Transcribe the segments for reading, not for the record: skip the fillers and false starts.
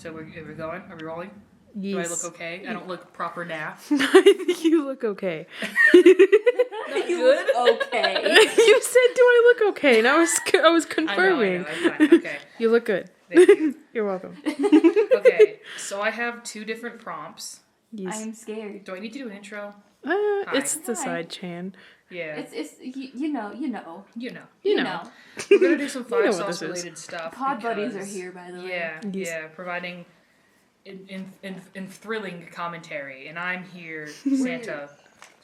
So are we going? Are we rolling? Yes. Do I look okay? I don't look proper naff. I think you look okay. Not good? Okay. You said, "Do I look okay?" And I was confirming. I know, I'm fine. Okay. You look good. Thank you. You're welcome. Okay, so I have 2 different prompts. Yes. I'm scared. Do I need to do an intro? It's the Hi. side chan. Yeah. It's you know. You know. You You know. know. We're going to do some You know 5 what sauce this is. related stuff. Pod buddies are because- here, by the way. Yeah, Yes. yeah, providing in thrilling commentary. And I'm here, We're- Santa,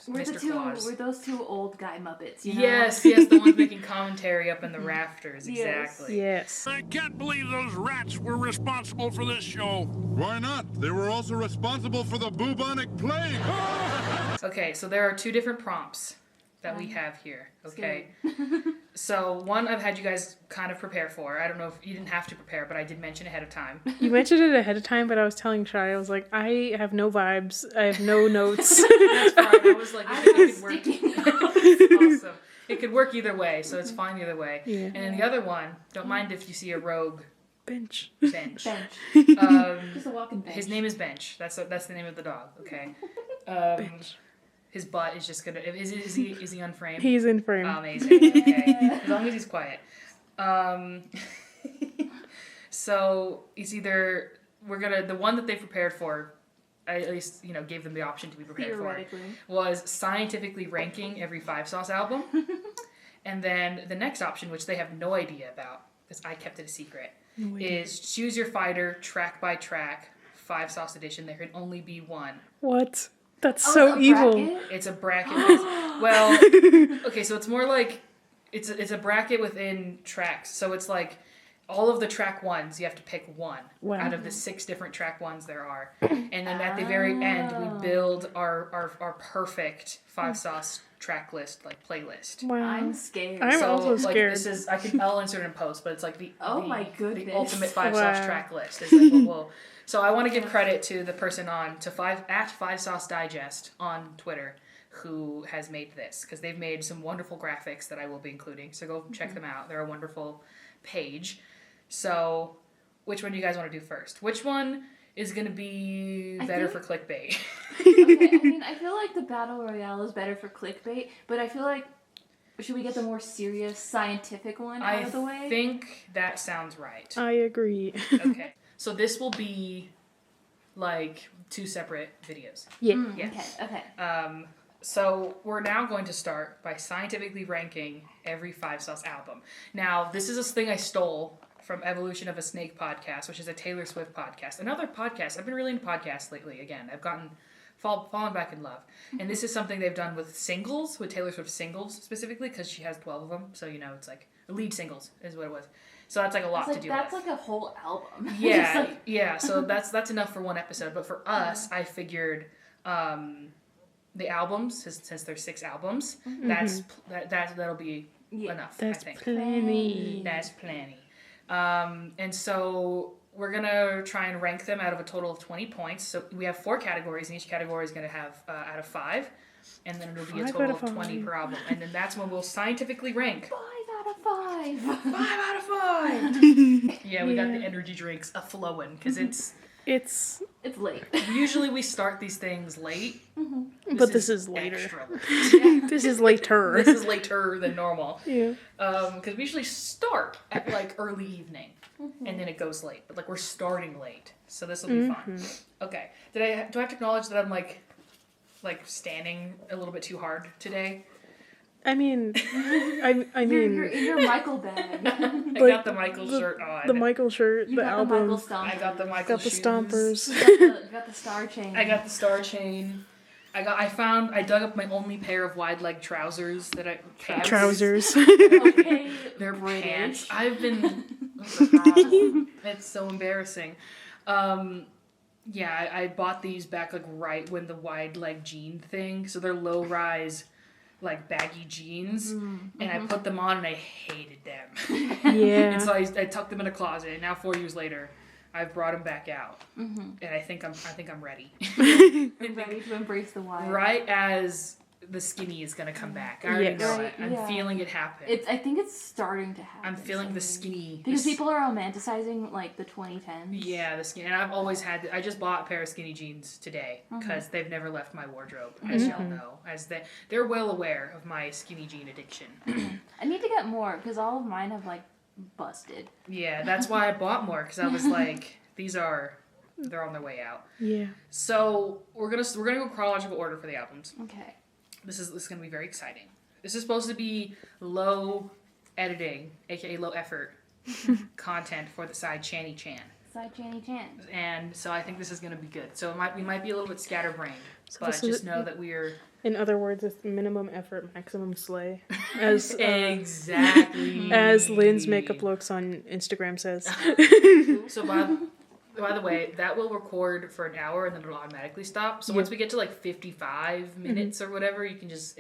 We're Mr. the two. Claus. We're those 2 old guy Muppets. You know? Yes, the ones making commentary up in the rafters. Yes. Exactly. Yes. I can't believe those rats were responsible for this show. Why not? They were also responsible for the bubonic plague. Okay, so there are 2 different prompts that we have here. Okay. So one I've had you guys kind of prepare for. I don't know if you didn't have to prepare, but I did mention ahead of time. You mentioned it ahead of time, but I was telling Shai, I was like, I have no vibes. I have no notes. That's fine. I was like, I it was could work. sticking Awesome. It could work either way, so it's fine either way. Yeah. And then the other one, don't mind if you see a rogue Bench. bench. Bench. Um, Just a walking bench. his name is Bench. That's the name of the dog. Okay. Bench. His butt is just gonna. Is he unframed? He's in frame. Amazing. Okay. As long as he's quiet. So it's either the one that they prepared for. I at least gave them the option to be prepared for. Theoretically. Was scientifically ranking every 5 Sauce album, and then the next option, which they have no idea about because I kept it a secret, is choose your fighter track by track 5 Sauce edition. There can only be one. What? That's Oh, so it's a evil. bracket? It's a bracket. Well, okay, so it's more like it's a bracket within tracks. So it's like all of the track 1s, you have to pick one Wow. out of the 6 different track 1s there are, and then at the very end we build our perfect 5 Sauce track list playlist. Wow. I'm scared. I'm also scared. This is I'll insert it in post, but it's like the my goodness. the ultimate 5 Wow. Sauce track list. Is like we'll So I want to give credit to the person at 5 Sauce Digest on Twitter who has made this, because they've made some wonderful graphics that I will be including. So go check them out. They're a wonderful page. So which one do you guys want to do first? Which one is going to be better for clickbait? Okay, I mean, I feel like the Battle Royale is better for clickbait, but I feel like should we get the more serious scientific one out of the way? I think that sounds right. I agree. Okay. So this will be like 2 separate videos. Yeah. Yeah. Okay. So we're now going to start by scientifically ranking every 5 Sauce album. Now, this is a thing I stole from Evolution of a Snake podcast, which is a Taylor Swift podcast. Another podcast. I've been really into podcasts lately. Again, I've fallen back in love. And this is something they've done with singles, with Taylor Swift singles specifically, because she has 12 of them. So, it's like lead singles is what it was. So that's like a lot to do That's with. like a whole album. Yeah, Just like- yeah. So that's enough for one episode. But for us, I figured the albums, since there's 6 albums, that'll be enough. That's I think plenty. that's plenty. And so we're gonna try and rank them out of a total of 20 points. So we have 4 categories, and each category is gonna have out of 5, and then it'll be a 5 total out of of 20 5. per album, and then that's when we'll scientifically rank. 5 out of 5. 5 out of 5. Yeah, we got the energy drinks a flowing because It's It's late. usually we start these things late. but this is later. Extra late. This is later. This is later than normal. Yeah. Because we usually start at like early evening, and then it goes late. But like we're starting late, so this will be fun. Okay. Do I have to acknowledge that I'm like standing a little bit too hard today? I mean, You're in your Michael bag. I got the Michael shirt on. the Michael shirt, You the got album, the Michael stomp. I got the Michael got the shoes. stompers. You got the star chain. I got the star chain. I dug up my only pair of wide leg trousers that I pants. Trousers. Okay. They're British. pants. I've been. It's so embarrassing. Yeah, I bought these back like right when the wide leg jean thing. So they're low rise, like baggy jeans, and I put them on and I hated them. Yeah. And so I tucked them in a closet. And now 4 years later, I've brought them back out, and I think I'm ready. Ready to embrace the wild. Right as the skinny is gonna come back. I already know it. I'm feeling it happen. I think it's starting to happen. I'm feeling the skinny. Because people are romanticizing like the 2010s. Yeah, the skinny. And I've always had. I just bought a pair of skinny jeans today because they've never left my wardrobe, as y'all know. As they're well aware of my skinny jean addiction. I need to get more because all of mine have like busted. Yeah, that's why I bought more because I was like, they're on their way out. Yeah. So we're gonna go chronological order for the albums. Okay. This is gonna be very exciting. This is supposed to be low editing, aka low effort content for the side Channy Chan. Side Channy Chan. And so I think this is gonna be good. So we might be a little bit scatterbrained, So but just know that we're in other words, it's minimum effort, maximum slay, as exactly as Lynn's makeup looks on Instagram says. So by the way, that will record for an hour and then it'll automatically stop. So once we get to like 55 minutes or whatever, you can just,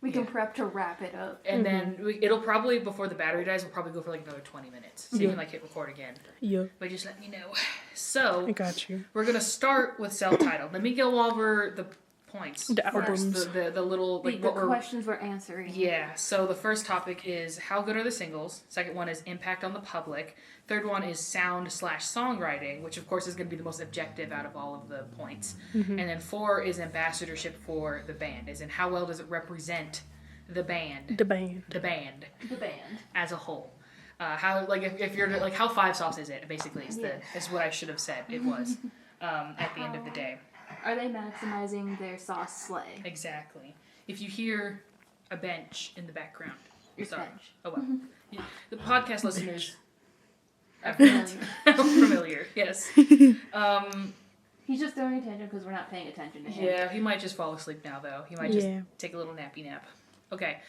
we can prep to wrap it up. And then it'll probably, before the battery dies, we'll probably go for like another 20 minutes. So you can like hit record again. Yeah. But just let me know. So, I got you. We're going to start with self-titled. Let me go over the points. The albums. The little, like the questions we're answering. Yeah. So the first topic is how good are the singles? Second one is impact on the public. Third one is sound/songwriting, which of course is going to be the most objective out of all of the points. And then 4 is ambassadorship for the band, as in how well does it represent the band? The band. The band. The band. As a whole. How, like, if you're, like, how 5 sauce is it, basically, is what I should have said it was at the end of the day. Are they maximizing their sauce slay? Exactly. If you hear a bench in the background, Your sorry. bench. Oh, well. The podcast listeners Are familiar. familiar, yes. He's just throwing attention because we're not paying attention to him. Yeah, he might just fall asleep now, though. He might just take a little nappy nap. Okay.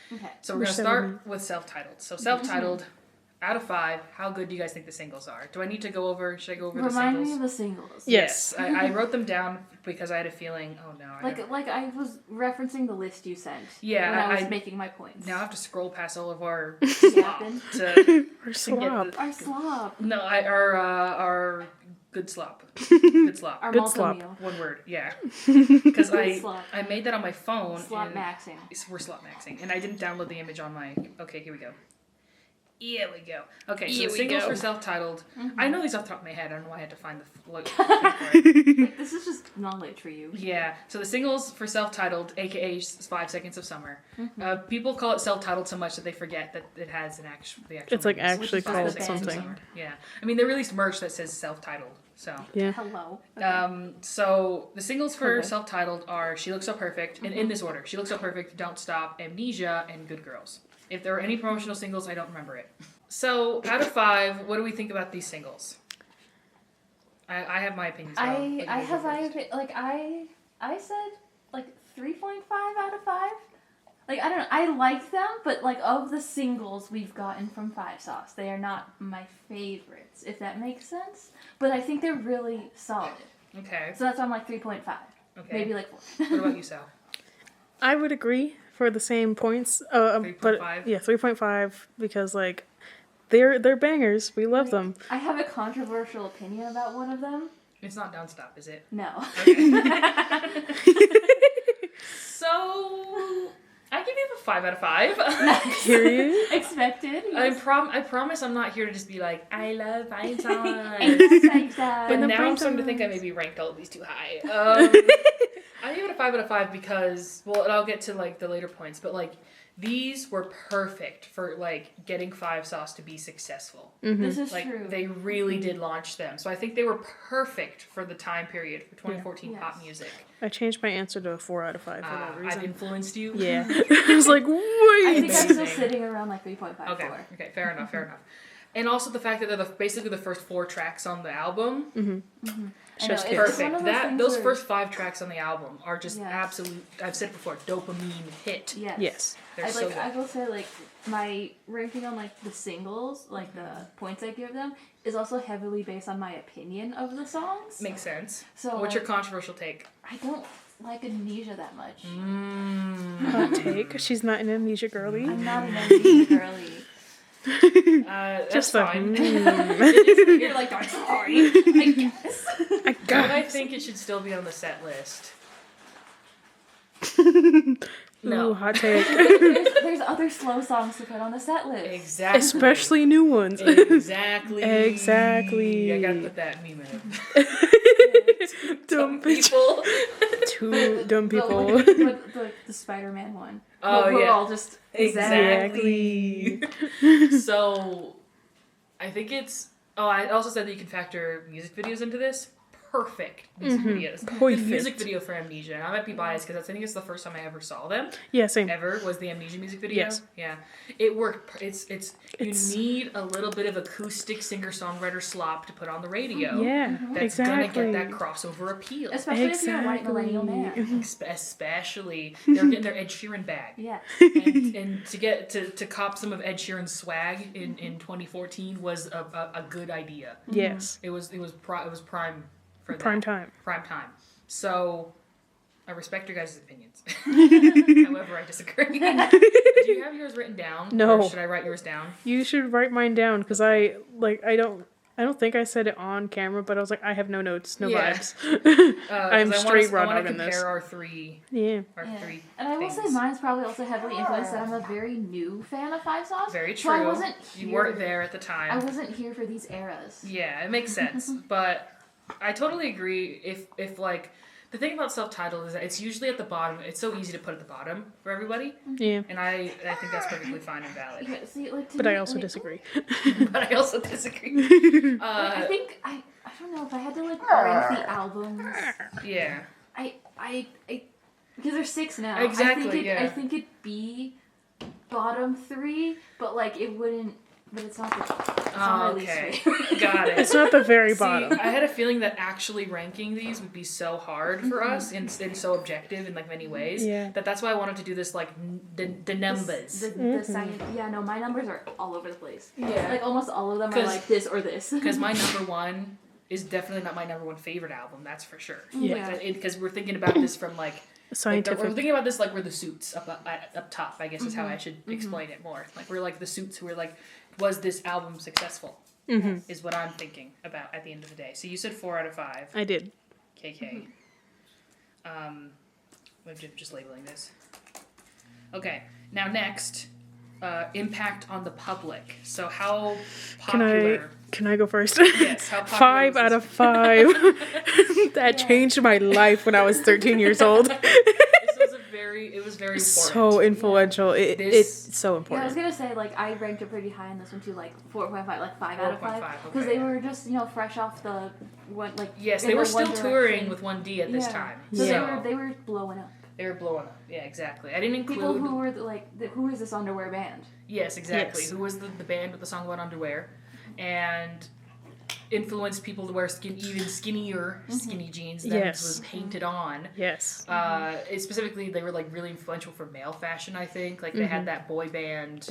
So we're going to start with self-titled. So self-titled, out of 5, how good do you guys think the singles are? Should I go over the singles? Remind me of the singles. Yes. I wrote them down because I had a feeling, oh no. Like I was referencing the list you sent. Yeah. When I was making my points. Now I have to scroll past all of our slop to Our slop. Our slop. No, our good slop. Good slop. Our Good multi slop. meal. One word, yeah. Because slop. I made that on my phone. Slop maxing. We're slop maxing. And I didn't download the image on my... Okay, here we go. Here we go. Okay, so the singles for self-titled. I know these off the top of my head. I don't know why I had to find the... Like, This is just knowledge for you. yeah, so the singles for self-titled, aka 5 Seconds of Summer. People call it self-titled so much that they forget that it has the actual It's like names. actually 5 called Seconds of something. Summer. Yeah. I mean, they released merch that says self-titled, so... Yeah. Hello. Okay. So the singles for self-titled are She Looks So Perfect, and in this order, She Looks So Perfect, Don't Stop, Amnesia, and Good Girls. If there are any promotional singles, I don't remember it. So, out of 5, what do we think about these singles? I have my opinions. I said like 3.5 out of 5. Like, I don't know, I like them, but like of the singles we've gotten from 5 Sauce, they are not my favorites, if that makes sense. But I think they're really solid. Okay. So that's why I'm like 3.5. Okay. Maybe like 4. What about you, Sal? I would agree for the same points. 3.5? But yeah, 3.5 because like they're bangers. We love them. I have a controversial opinion about one of them. It's not Don't Stop, is it? No. Okay. So, I give you a 5 out of 5. Period. Expected. Yes. I promise I'm not here to just be like, I love Fine Time. But But the now I'm Fine starting to think I Times. maybe ranked all of these too high. I give it a 5 out of 5 because, well, and I'll get to like the later points, but like these were perfect for like getting 5 Sauce to be successful. This is Like true. they really did launch them, so I think they were perfect for the time period for 2014 pop Yes. music. I changed my answer to a 4 out of 5 for that I've reason. influenced you. Yeah. I was like, I wait. think I'm still Amazing. sitting around like 3.5. Okay. 4. Okay. Fair enough. Fair enough. And also the fact that they're basically the first 4 tracks on the album. I know, Chef's it's kiss. one Perfect. of those things Those where- first 5 tracks on the album are just Yes. absolute. I've said it before, dopamine hit. Yes. Yes. They're I so good. I will say like my ranking on like the singles, like the points I give them, is also heavily based on my opinion of the songs. Makes sense. So What's your like, controversial take? I don't like Amnesia that much. Hot take. She's not an amnesia girly. I'm not an Amnesia girly. That's Just the fine. You're like, I'm sorry. I guess. I But got I think it should still be on the set list. No. Ooh, hot take. there's other slow songs to put on the set list. Exactly. Especially new ones. Exactly. Exactly. I gotta put that meme in. Dumb People. Two dumb people. The Spider-Man one. Oh, We're yeah. all just Exactly. So, I think it's... Oh, I also said that you can factor music videos into this. Perfect music videos. The Perfect. music video for Amnesia, and I might be biased because I think it's the first time I ever saw them. Yeah, same. Ever was the Amnesia music video. Yes. Yeah. It worked. It's you need a little bit of acoustic singer-songwriter slop to put on the radio. Yeah, That's exactly. gonna get that crossover appeal. Especially if you're a white millennial man. Especially they're getting their Ed Sheeran bag. Yes. And to get to cop some of Ed Sheeran's swag in 2014 was a good idea. Yes. It was prime for that. Prime time. Prime time. So I respect your guys' opinions. However, I disagree. Do you have yours written down? No. Or should I write yours down? You should write mine down because I don't think I said it on camera, but I was like, I have no notes, no Yeah. vibes. 'Cause I'm I straight wanna raw dog in compare this. our three Yeah. three And I will say things. mine's probably also heavily influenced that I'm a very new fan of Five Sauce. Very So I true. wasn't You here- weren't there at the time. I wasn't here for these eras. Yeah, it makes sense. But I totally agree. If like the thing about self-titled is that it's usually at the bottom. It's so easy to put at the bottom for everybody, Yeah. and I think that's perfectly fine and valid. Yeah, see, like, to But me, I also like, disagree. But I also disagree. I think I don't know if I had to like rank the albums. Yeah. I because there's 6 now. Exactly, yeah. I think it'd be bottom 3, but like it wouldn't. But it's not the. Oh, okay. Got it. It's not the very See, bottom. I had a feeling that actually ranking these would be so hard for us and so objective in like many ways. Yeah. That's why I wanted to do this like the numbers. The science. Yeah, no, my numbers are all over the place. Yeah. Like almost all of them are 'Cause- like this or this. Because my number one is definitely not my number one favorite album. That's for sure. Yeah. Because we're thinking about this from like. Scientific. We're thinking about this like we're the suits up top, I guess is how I should explain it more. Like we're like the suits who are like, was this album successful? Is what I'm thinking about at the end of the day. So you said 4 out of 5. I did. KK. I'm just labeling this. Okay, now next, impact on the public. So how popular? Can I go first? Yes, how popular 5 was out this? of 5. That changed my life when I was 13 years old. It was very important. So influential. This- It's so Yeah, I was important. gonna say like I ranked it pretty high in this one too, like 4.5, like 5 out of 5, 4.5, because okay. they were just fresh off the one like. Yes, in they were the still One touring Direction. with 1D at this Yeah. time. So Yeah. they were blowing up. They were blowing up. Yeah, exactly. I didn't include... People who were who is this underwear band? Yes, exactly. Yes. Who was the band with the song about underwear. And influenced people to wear even skinnier skinny jeans than Yes. was painted on. Yes. Specifically, they were like really influential for male fashion, I think. Like they had that boy band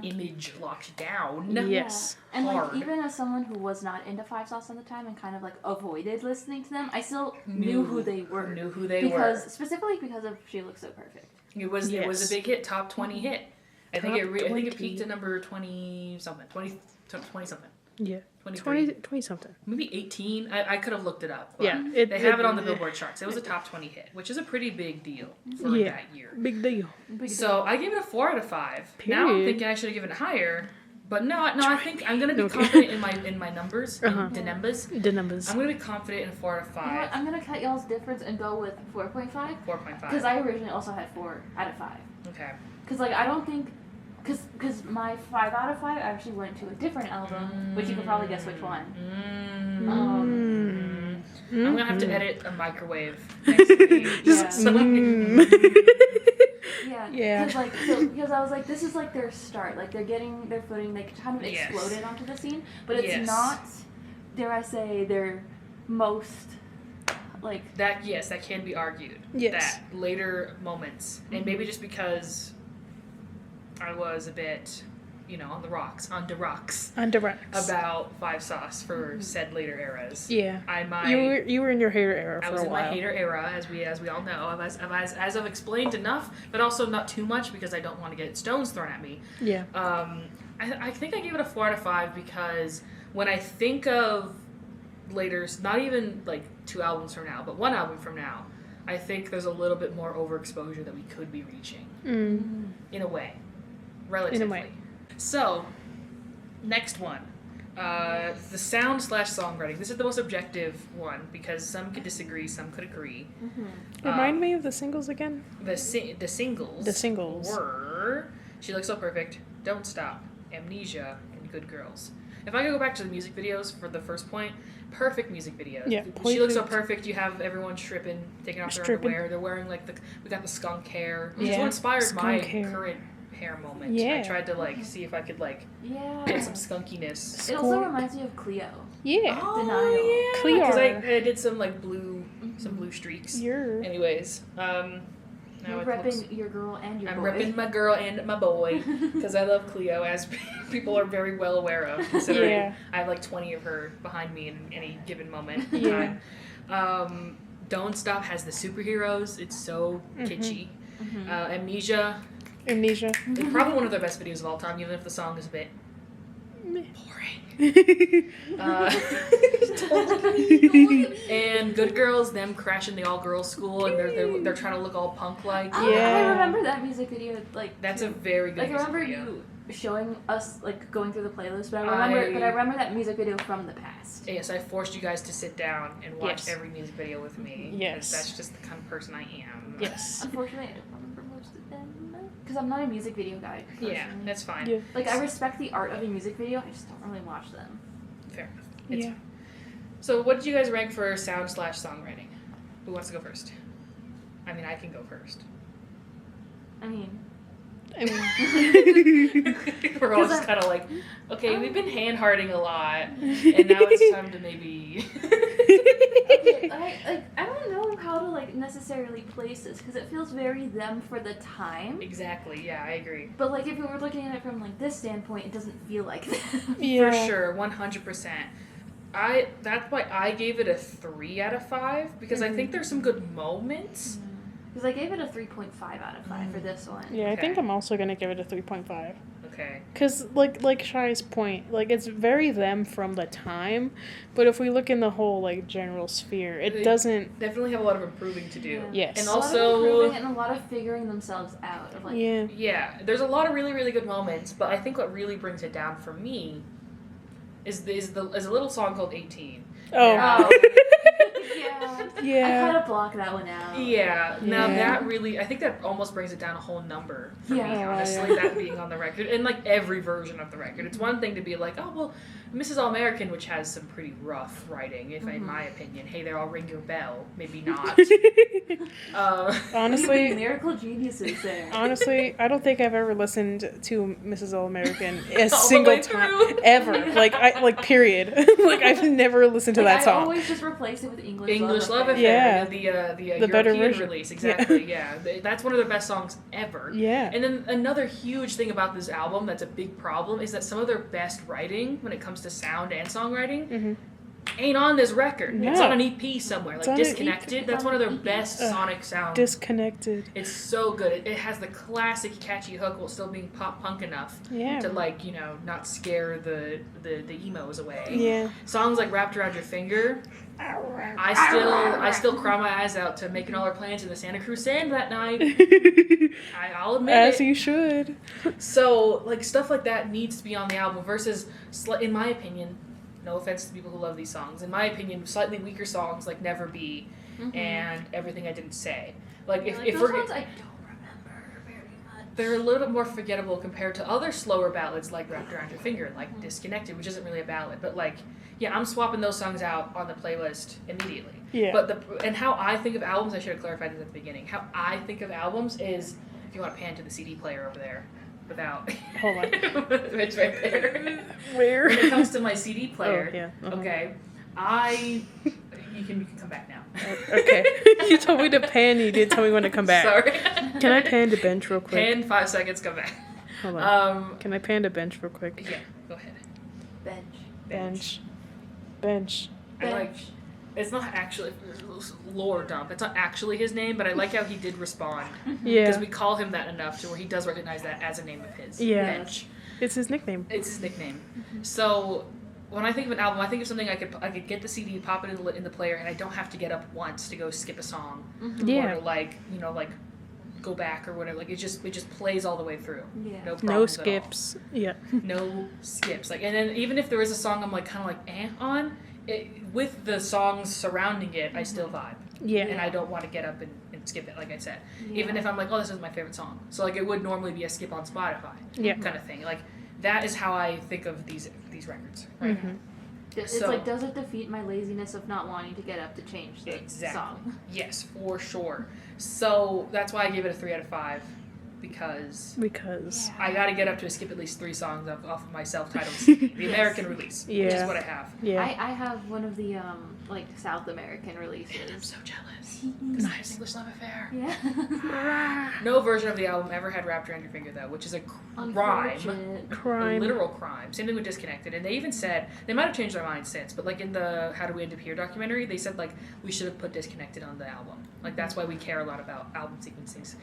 image locked down. Yes. And Hard. like even as someone who was not into Five Sauce at the time and kind of like avoided listening to them, I still knew who they were. Knew who they Specifically because of She Looks So Perfect. It was a big hit, top 20 hit. I think Top it 20. peaked at number 20 something. 20 something. Yeah. 23. 20 something. Maybe 18. I could have looked it up. But Yeah, they have it on the Billboard charts. It was a top 20 hit, which is a pretty big deal for that year. Big deal. So I gave it a 4 out of 5. Now I'm Period. thinking I should have given it higher, but no. I think I'm gonna be confident in my numbers, in the numbers. The numbers. I'm gonna be confident in 4 out of You know what? 5. I'm gonna cut y'all's difference and go with 4.5. 4.5. Because I originally also had 4 out of 5. Okay. Because like I don't think, because my 5 out of 5 actually went to a different album, which you can probably guess which one. I'm gonna have to edit a microwave next week. Yeah. So- Yeah. Because I was like, this is like their start. Like they're getting their footing. They kind of Yes. exploded onto the scene, but it's Yes. not, dare I say, their most like. that can be argued. Yes. That later moments, and maybe just because I was a bit, on the rocks, On the rocks. about Five Sauce for said later eras. Yeah. I might. You were in your hater era I for was a in while. my hater era, as we all know. As I've explained enough, but also not too much because I don't want to get stones thrown at me. Yeah. I think I gave it a 4 out of 5 because when I think of later, not even like 2 albums from now, but 1 album from now, I think there's a little bit more overexposure that we could be reaching. In a way. Relatively. In a way. So, next one. The sound/songwriting. This is the most objective one because some could disagree, some could agree. Remind me of the singles again. The singles. The singles were She Looks So Perfect, Don't Stop, Amnesia, and Good Girls. If I could go back to the music videos for the first point, perfect music videos. Yeah, She Looks So perfect. Perfect. You have everyone stripping, taking off their Stripping. underwear. They're wearing like we got the skunk hair, which is Yeah, what inspired my skunk hair. current hair moment. Yeah. I tried to like see if I could like Yeah. get some skunkiness. It also Skunk. reminds me of Cleo. Yeah. Denial. yeah. Clear. Because I did some like blue streaks. You're. Anyways, now You're it looks- repping your girl and your I'm boy. repping my girl and my boy because I love Cleo, as people are very well aware of, considering Yeah. I have like 20 of her behind me in any given moment in Yeah. time. Don't Stop has the superheroes. It's so kitschy. Amnesia, Amnesia. it's probably one of their best videos of all time, even if the song is a bit Meh. boring. And Good Girls, them crashing the all-girls school, and they're trying to look all punk-like. Oh, Yeah. I remember that music video. Like That's a very good like I music remember video. you showing us like going through the playlist, but I remember that music video from the past. Yes, I forced you guys to sit down and watch Yes. every music video with me. 'Cause Yes. That's just the kind of person I am. Yes. Unfortunately, I don't remember most of them because I'm not a music video guy. Yeah, personally. that's fine. Yeah. Like I respect the art of a music video, I just don't really watch them. Fair enough. It's Yeah. fine. So what did you guys rank for sound/songwriting? Who wants to go first? I mean, I can go first. I mean, I mean, We're all 'Cause just I'm- kind of like, okay, we've been hand-hearting a lot, and now it's time to maybe... I don't know how to like necessarily place this because it feels very them for the time. Exactly, yeah, I agree. But like if we were looking at it from like this standpoint, it doesn't feel like them. yeah. For sure, 100%. That's why I gave it a 3 out of 5, because I think there's some good moments. Because I gave it a 3.5 out of 5 for this one. Yeah, I think Okay. I'm also gonna give it a 3.5. Okay. Cause like Shai's point, like it's very them from the time, but if we look in the whole like general sphere, it They- doesn't. Definitely have a lot of improving to do. Yeah. Yes. And A lot of also, improving and a lot of figuring themselves out of like Yeah. yeah, there's a lot of really, really good moments, but I think what really brings it down for me is a little song called 18. Oh. Oh. yeah. I Yeah. kind of block that one out. Yeah, now Yeah. that really, I think that almost brings it down a whole number for Yeah. me, Oh, honestly, yeah. that being on the record, and like every version of the record. It's one thing to be like, oh, well, Mrs. All American, which has some pretty rough writing, if in my opinion. Hey there, I'll ring your bell. Maybe not. Honestly, Miracle Geniuses there. honestly, I don't think I've ever listened to Mrs. All American a All the single way time through? ever. Like period. Like I've never listened to Like, that I song. always just replace it with English Love Affair. Affair, Yeah. the better European version. release, exactly. Yeah, that's one of their best songs ever. Yeah. And then another huge thing about this album that's a big problem is that some of their best writing, when it comes to sound and songwriting, ain't on this record. It's No. on an EP somewhere, It's like on an Disconnected. EP. That's one of their It's on an best EP. sonic sounds. Disconnected. It's so good. It has the classic catchy hook while still being pop punk enough Yeah. to like not scare the emos away. Yeah. Songs like Wrapped Around Your Finger. I still cry my eyes out to Making All Our Plans in the Santa Cruz Sand that night. I'll admit As it. you should. So, like, stuff like that needs to be on the album versus, in my opinion, no offense to people who love these songs, in my opinion, slightly weaker songs like Never Be and Everything I Didn't Say. Like, Yeah, if those we're... ones I don't remember very much. They're a little bit more forgettable compared to other slower ballads like Wrapped Around Your Finger and like Disconnected, which isn't really a ballad. But like, yeah, I'm swapping those songs out on the playlist immediately. Yeah. But and how I think of albums, I should have clarified this at the beginning. How I think of albums is, if you want to pan to the CD player over there, without... Hold on. It's right there. Where? When it comes to my CD player, Oh, yeah. okay, you can come back now. Okay. You told me to pan. You did tell me when to come back. Sorry. Can I pan to bench real quick? Pan 5 seconds, come back. Hold on. Can I pan to bench real quick? Yeah, go ahead. Bench. Bench. I like. It's not actually lore dump. It's not actually his name, but I like how he did respond because Yeah. we call him that enough to where he does recognize that as a name of his. Yeah. Bench. It's his nickname. It's his nickname. So when I think of an album, I think of something I could get the CD, pop it in the player, and I don't have to get up once to go skip a song, Yeah. or to like go back or whatever. Like it just plays all the way through. Yeah. No No problems skips. Yeah. At all. No skips. Like, and then even if there is a song I'm like kind of like on, with the songs surrounding it, I still vibe. Yeah. And I don't want to get up and skip it, like I said. Yeah. Even if I'm like, oh, this is my favorite song. So like it would normally be a skip on Spotify. Yeah. Kind of thing. Like that is how I think of these records. Right. Mm-hmm. It's So- like, does it defeat my laziness of not wanting to get up to change the Exactly. song? Yes, for sure. So that's why I gave it a 3 out of 5, because Because. I got to get up to skip at least 3 songs off of my self-titled CD, the American release, which is Yeah. what I have. Yeah. I have one of the like South American I'm releases. so jealous. Because I have English Love Affair. Yeah. No version of the album ever had Wrapped Around Your Finger, though, which is a crime. Unfortunate. A Crime. literal crime. Same thing with Disconnected. And they even said, they might have changed their mind since, but like in the How Do We End Up Here documentary, they said like we should have put Disconnected on the album. Like that's why we care a lot about album sequences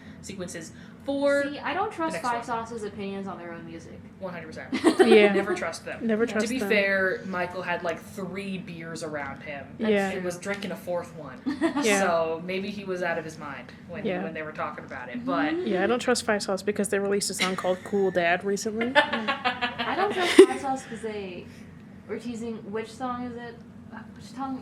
for See, I don't trust next Five one. Sauce's opinions on their own music. 100%. Yeah. Never trust them. Never trust To be them. fair, Michael had like 3 beers around him. Yeah. And was drinking a 4th one. Yeah. So maybe he was out of his mind when Yeah. when they were talking about it. But Yeah, I don't trust Five Sauce because they released a song called Cool Dad recently. I don't trust Five Sauce because they were teasing which song is it? Which song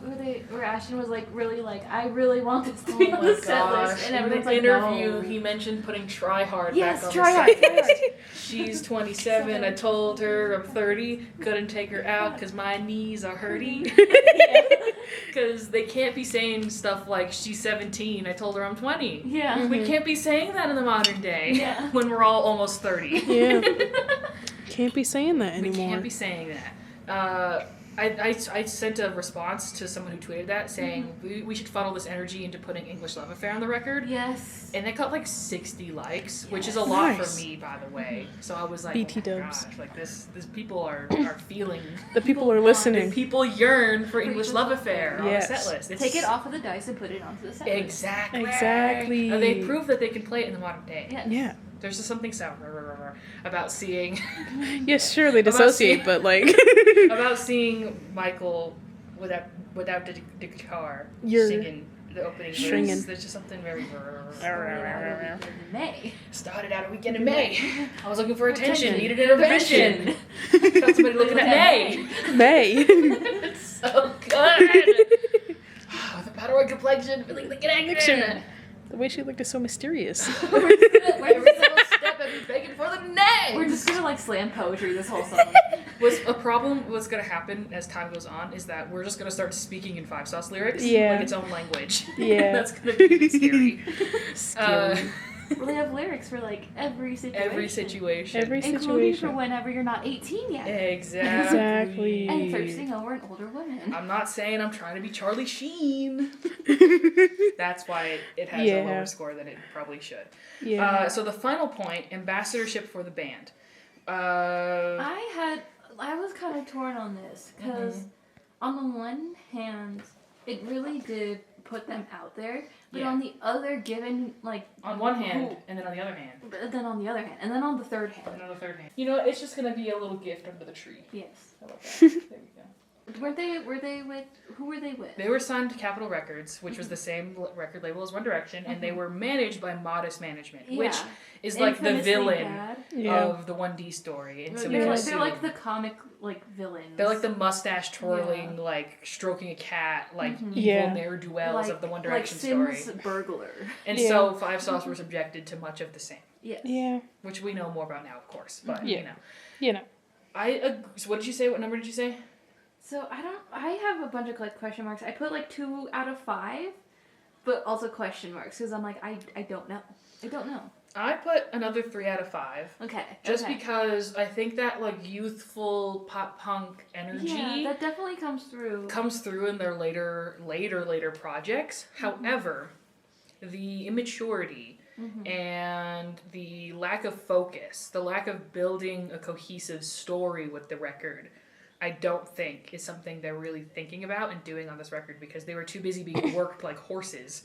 where Ashton was like really like, I really want this to be on the set list, and in everyone's the like, interview, no. he mentioned putting Try Hard Yes, back on Try the Hard, set Try Hard. list. She's 27. I told her I'm 30. Couldn't take her out because my knees are hurting. Because they can't be saying stuff like she's 17. I told her I'm 20. Yeah. We can't be saying that in the modern day Yeah. when we're all almost 30. Yeah. Can't be saying that We anymore. can't be saying that. I sent a response to someone who tweeted that saying we should funnel this energy into putting English Love Affair on the record. Yes. And it got like 60 likes, which is a Yes. lot Nice. for me, by the way. So I was like, BT oh my dubs. gosh, like this people are feeling. The people are And listening. people yearn for English English Love Love Affair on Yes. the set list. Take it off of the dice and put it onto the set list. Exactly. Exactly. And they prove that they can play it in the modern day. Yes. Yeah. There's just something so about seeing Yes, sure, they About dissociate, seeing- but like. about seeing Michael without the guitar You're singing the opening stringing. verse. There's just something very In May. started out a weekend in May. I was looking for attention, Attention. needed intervention. Felt somebody looking at May. May. It's so good. With a powdery complexion, feeling like an action. The way she looked is so mysterious. Every single step, I'd be begging for the next. We're just gonna like slam poetry this whole song. What's gonna happen as time goes on is that we're just gonna start speaking in Five Sauce lyrics, Yeah. like its own language. Yeah. That's gonna be scary. Scary. Well, they have lyrics for like every situation. Every situation. Every Including situation. for whenever you're not 18 yet. Exactly. Exactly. And thirsting over an older woman. I'm not saying I'm trying to be Charlie Sheen. That's why it has a Yeah. lower score than it probably should. Yeah. So the final point, ambassadorship for the band. I was kind of torn on this because on the one hand, it really did put them out there, but Yeah. on the other, given like On one hand, and then on the other hand, but then on the other hand, and then on the third and hand, then on the third hand. You know, it's just gonna be a little gift under the tree. yes, How about that? There we go. were they with who were they with? They were signed to Capitol Records, which was the same record label as One Direction, and they were managed by Modest Management, which Yeah. is like the Infamously villain bad. Yeah. of the 1D story. And so we They're can like, assume they're like the comic like villains. they're like the mustache twirling, like stroking a cat, like evil Yeah. ne'er-do-wells of the One Direction like story. Sims burglar. And Yeah. so Five Sauce were subjected to much of the same, Yes. Yeah. which we know more about now, of course. But Yeah. you know, You know. So what did you say? What number did you say? So I have a bunch of like question marks. I put like 2 out of 5, but also question marks because I'm like I don't know. I don't know. I put another 3 out of 5. Okay. Just okay. because I think that like youthful pop punk energy Yeah, that definitely comes through. comes through in their later projects. However, the immaturity and the lack of focus, the lack of building a cohesive story with the record, I don't think is something they're really thinking about and doing on this record because they were too busy being worked like horses,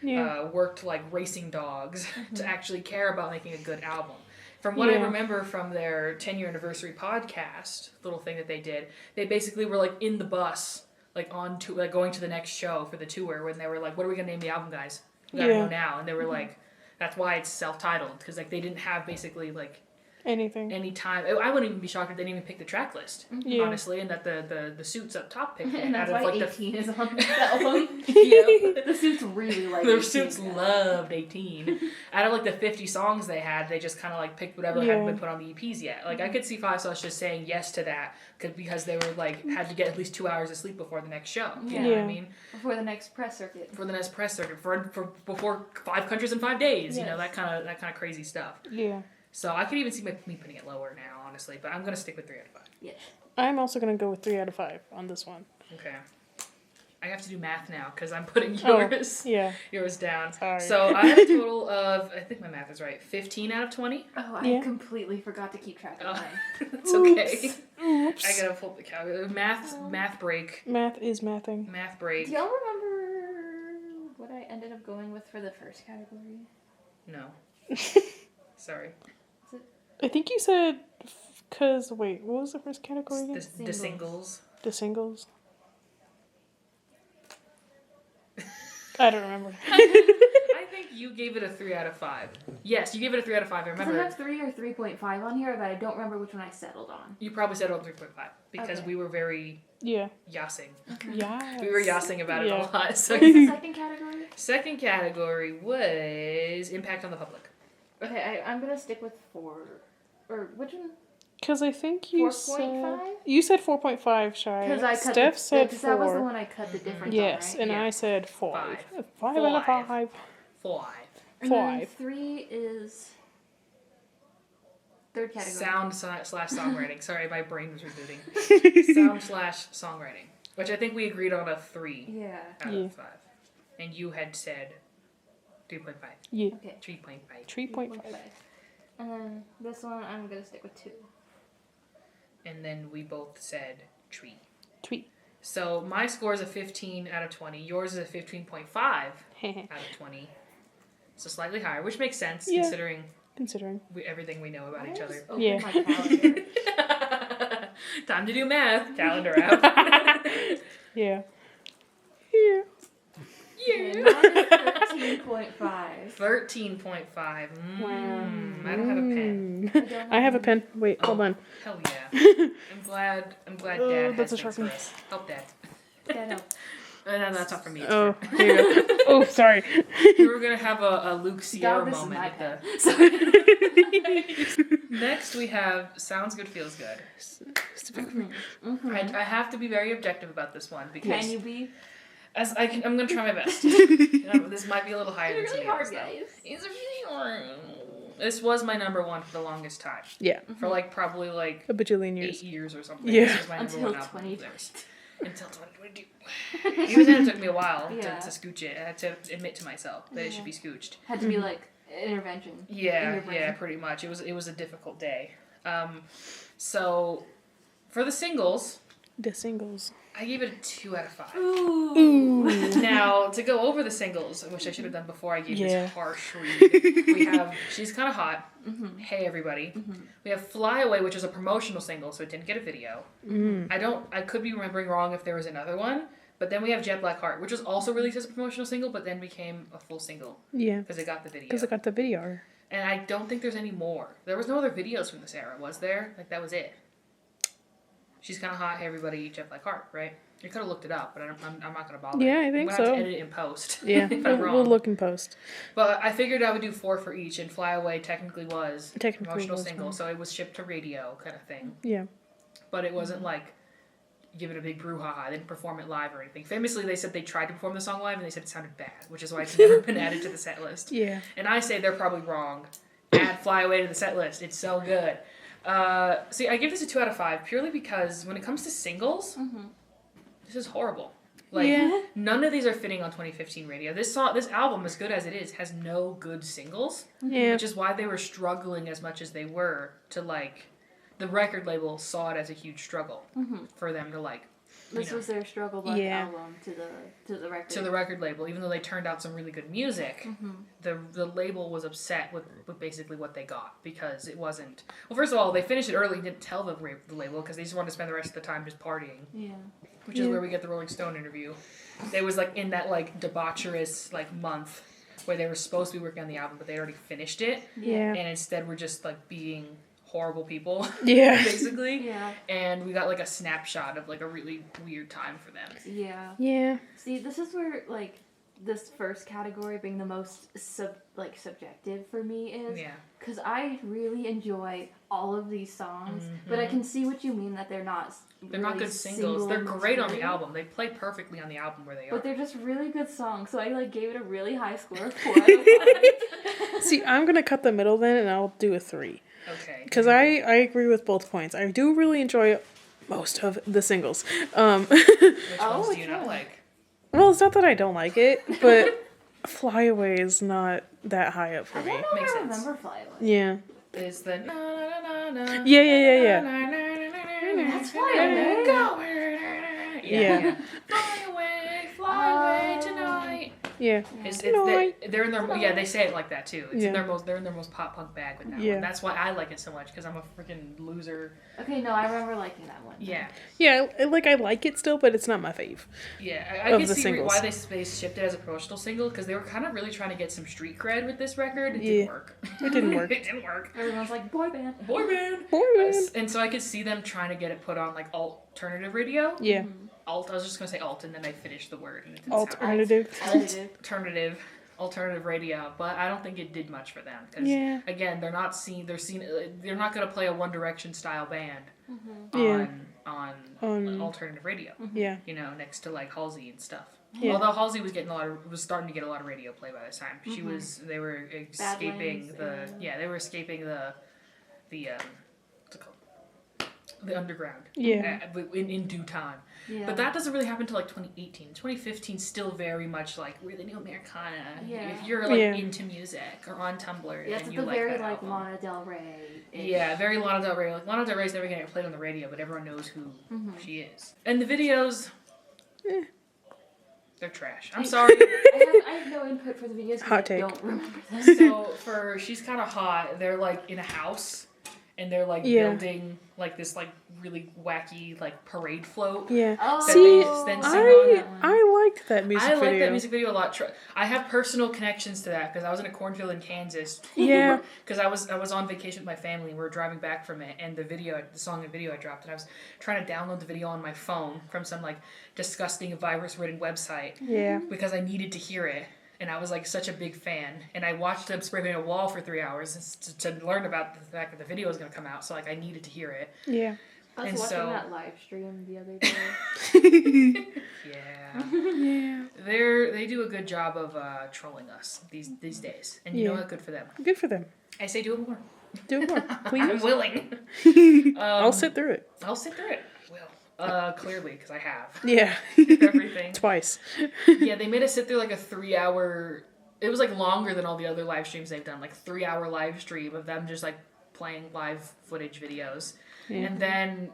Yeah. worked like racing dogs to actually care about making a good album. From what I Yeah. remember from their 10-year anniversary podcast, little thing that they did, they basically were like in the bus, like on to like going to the next show for the tour when they were like, "What are we gonna name the album, guys? We gotta Yeah. know now." And they were like, "That's why it's self-titled because like they didn't have basically like Anything. any time." I wouldn't even be shocked if they didn't even pick the track list, Yeah. honestly, and that the suits up top picked it And out that's of why like 18 is on the album. yeah. The suits really like Their 18, suits yeah. loved 18. Out of like the 50 songs they had, they just kind of like picked whatever hadn't Yeah. been put on the EPs yet. Like I could see Five Sauce just saying yes to that because they were like had to get at least 2 hours of sleep before the next show. You know what I Yeah. mean? Before the next press circuit. For the next press circuit, for before 5 countries in 5 days. You know Yes. that kind of crazy stuff. Yeah. So I could even see me putting it lower now, honestly. But I'm gonna stick with 3 out of 5. Yes. I'm also gonna go with 3 out of 5 on this one. Okay. I have to do math now because I'm putting Oh, yours yeah. yours down. Sorry. So I have a total of, I think my math is right, 15 out of 20. Oh, I Yeah. completely forgot to keep track of Oh. mine. It's okay. Oops. I gotta pull up the calculator. Math break. Math is mathing. Math break. Do y'all remember what I ended up going with for the first category? No. Sorry. I think you said, cause wait, what was the first category again? The singles. The singles. I don't remember. I think you gave it a 3 out of 5. Yes, you gave it a 3 out of 5. I Because I remember. have 3 or 3.5 on here, but I don't remember which one I settled on. You probably said it on 3.5 because Okay. we were very Yeah. yassing. Yeah. We were yassing about it Yeah. a lot. So What's the second category? second category was impact on the public. Okay, I'm gonna stick with 4. Or which one? Because I think you 4.5? You said 4.5, Shy. Because I cut Steph said because 4. that was the one I cut the difference Yes, on, right? and Yeah. I said 5. 5. 5 out of 5. 5. And then 5. 3 is third category. Sound slash songwriting. Sorry, my brain was rebooting. Sound slash songwriting. Which I think we agreed on a 3 Yeah. out Yeah. of 5. And you had said 3.5. Yeah. Okay. 3.5. 3.5. And then this one I'm gonna stick with 2. And then we both said tree. Tweet. So my score is a 15 out of 20. Yours is a 15.5 out of 20. So slightly higher, which makes sense Yeah. considering Considering. everything we know about each other. Open Yeah. my calendar. Time to do math. Calendar out. Yeah. Yeah. Okay, mine is 13.5. 13.5. Wow. I don't have a pen. I have a pen. Wait, Oh. hold on. Hell yeah. I'm glad Oh, Dad that's has a things for Sharpie. us. Help Dad. That helps. No, that's not for me. It's Oh, for here you go. Oh, sorry. we were gonna have a Luke Sierra Dog, this is moment my at the. pen. Sorry. Next, we have Sounds Good, Feels Good. I have to be very objective about this one because Can you be? as I'm going to try my best. This might be a little higher It's than really some hard, of the others, guys. though. It's really hard. This was my number 1 for the longest time. Yeah. For like probably like A bajillion 8 years. years or something. Yeah. This was my number Until 1 album. 2020. Until 2022. Even then, it took me a while Yeah. to scooch it. I had to admit to myself that it should be scooched. Had to be like intervention. in Yeah, your brain. yeah, pretty much. It was a difficult day. So for the singles, The singles. I gave it a 2 out of 5. Ooh. Now to go over the singles, which I should have done before I gave Yeah. this harsh read. We have She's Kinda Hot. Hey Everybody. We have Fly Away, which is a promotional single, so it didn't get a video. I could be remembering wrong if there was another one. But then we have Jet Black Heart, which was also released as a promotional single, but then became a full single Yeah. because it got the video. Because I got the video. And I don't think there's any more. There was no other videos from this era, was there? Like, that was it. She's Kinda Hot, Hey Everybody, Jet Black Heart, right? You could have looked it up, but I'm not going to bother. Yeah, I think I'm gonna have so. to edit it in post. Yeah. if we'll, I'm wrong. we'll look in post. But I figured I would do 4 for each, and Fly Away technically was Technically promotional was single, one. so it was shipped to radio kind of thing. Yeah. But it wasn't like, give it a big brouhaha. They didn't perform it live or anything. Famously, they said they tried to perform the song live, and they said it sounded bad, which is why it's never been added to the set list. Yeah. And I say they're probably wrong. Add Fly Away to the set list. It's so good. See, I give this a 2 out of 5 purely because when it comes to singles, this is horrible. Like, Yeah. none of these are fitting on 2015 radio. This album, as good as it is, has no good singles. Yeah. Which is why they were struggling as much as they were to, like, the record label saw it as a huge struggle for them to, like, This was their struggle bus album to the record. To the record label, even though they turned out some really good music, the label was upset with basically what they got because it wasn't. Well, first of all, they finished it early and didn't tell the label because they just wanted to spend the rest of the time just partying. Yeah. Which is where we get the Rolling Stone interview. They was like in that like debaucherous like month where they were supposed to be working on the album, but they already finished it. Yeah. And instead we're just like being horrible people. Yeah. Basically. Yeah. And we got like a snapshot of like a really weird time for them. Yeah. Yeah. See, this is where like this first category being the most subjective for me is. Yeah. Because I really enjoy all of these songs, but I can see what you mean that they're not. They're not good singles. They're great on the album. They play perfectly on the album where they are. But they're just really good songs, so I like gave it a really high score of 4 out of 5. See, I'm gonna cut the middle then, and I'll do a 3. Okay. Because I agree with both points. I do really enjoy most of the singles. Which ones do you not like? Well, it's not that I don't like it, but Fly Away is not that high up for I me. don't know Makes if I sense. remember Fly Away. Yeah. Is the na na na na. Yeah. That's Fly Away. Yeah. Fly away tonight. Yeah. They're in their they say it like that too. It's Yeah. they're in their most pop punk bag with that Yeah. one. That's why I like it so much because I'm a freaking loser. Okay, no, I remember liking that one. Yeah, Yeah, I like it still, but it's not my fave. yeah. I Of can the see singles. why they shipped it as a promotional single because they were kind of really trying to get some street cred with this record. It Yeah. didn't work. It didn't work. It didn't work. Everyone's like, boy band. Boy band. Boy band. And so I could see them trying to get it put on like alternative radio. Yeah. Alt. I was just gonna say alt, and then I finished the word. And it didn't sound Alternative. alternative radio, but I don't think it did much for them because Yeah. again, they're not not going to play a One Direction style band Yeah. on alternative radio. Yeah. You know, next to like Halsey and stuff. Yeah. Although Halsey was starting to get a lot of radio play by this time. They were escaping Badlands, what's it called? The underground. Yeah. In due time. Yeah. But that doesn't really happen until like 2018. 2015 still very much like we're the new Americana. Yeah. If you're like Yeah. into music or on Tumblr, Yeah, then it's you the like very that like album. Lana Del Rey. Yeah, very Lana Del Rey. Like Lana Del Rey's never gonna get played on the radio, but everyone knows who she is. And the videos, they're trash. I'm sorry. I have no input for the videos because Hot I take. don't remember them. So for She's Kinda Hot, they're like in a house and they're like Yeah. building like this like really wacky like parade float. Yeah. Oh, that See, they just then sing on it. I liked that music I video. like that music video a lot. I have personal connections to that because I was in a cornfield in Kansas. Yeah. Because I was on vacation with my family. And we were driving back from it, and the song and video I dropped, and I was trying to download the video on my phone from some like disgusting virus-ridden website. Yeah. Because I needed to hear it, and I was like such a big fan. And I watched them spray paint a wall for 3 hours to learn about the fact that the video was going to come out. So like I needed to hear it. Yeah. I was And watching so- that live stream the other day. Yeah. Yeah. They do a good job of trolling us these days, and you know Yeah. what? Good for them. Good for them. I say do it more. Do it more, I'm please. willing. I'll sit through it. I'll sit through it. Will. Clearly, because I have Yeah. everything. Twice. Yeah, they made us sit through like a 3-hour. It was like longer than all the other live streams they've done. Like 3-hour live stream of them just like playing live footage videos, Yeah. and then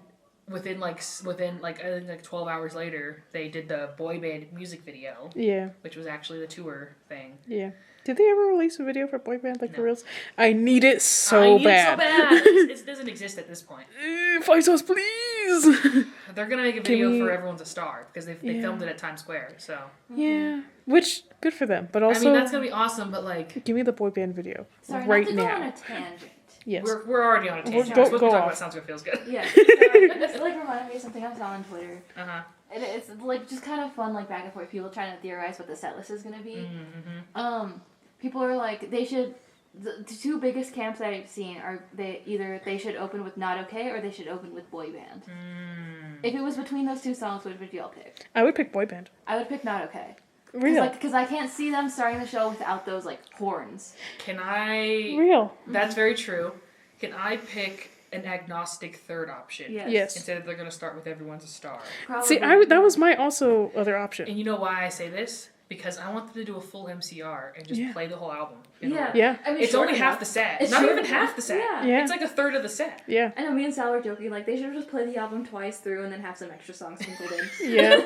within I think like 12 hours later, they did the boy band music video, Yeah. which was actually the tour thing. Yeah. Did they ever release a video for boy band like No. for reals? I need it so I need bad. it so bad. It doesn't exist at this point. 5 stars, please. They're gonna make a video for Everyone's a Star because they filmed it at Times Square. So Yeah. Which good for them, but also I mean that's gonna be awesome. But like give me the boy band video Sorry, right not to go now. on a tangent. Yes. we're already on a tangent. Go- We're supposed to go talk off. about Sounds Good Feels Good. Yeah. It's like reminded me of something I saw on Twitter. Uh-huh. And it's like just kind of fun, like back and forth, people trying to theorize what the set list is gonna be. Mm-hmm. People are like, they should. The two biggest camps that I've seen are they should open with Not Okay or they should open with Boy Band. If it was between those two songs, which would you all pick? I would pick boy band. I would pick Not Okay. Real. Because I can't see them starting the show without those like horns. Can I? Real. That's very true. Can I pick an agnostic third option? Yes. Instead of they're gonna start with Everyone's a Star. Probably. See, that was my also other option. And you know why I say this? because I want them to do a full MCR and just Yeah. play the whole album. Yeah. I mean, It's short only half enough. the set. It's Not short even enough. half the set. Yeah. Yeah. It's like a third of the set. Yeah. I know me and Sal were joking, like, they should have just played the album twice through and then have some extra songs sprinkled in. Yeah.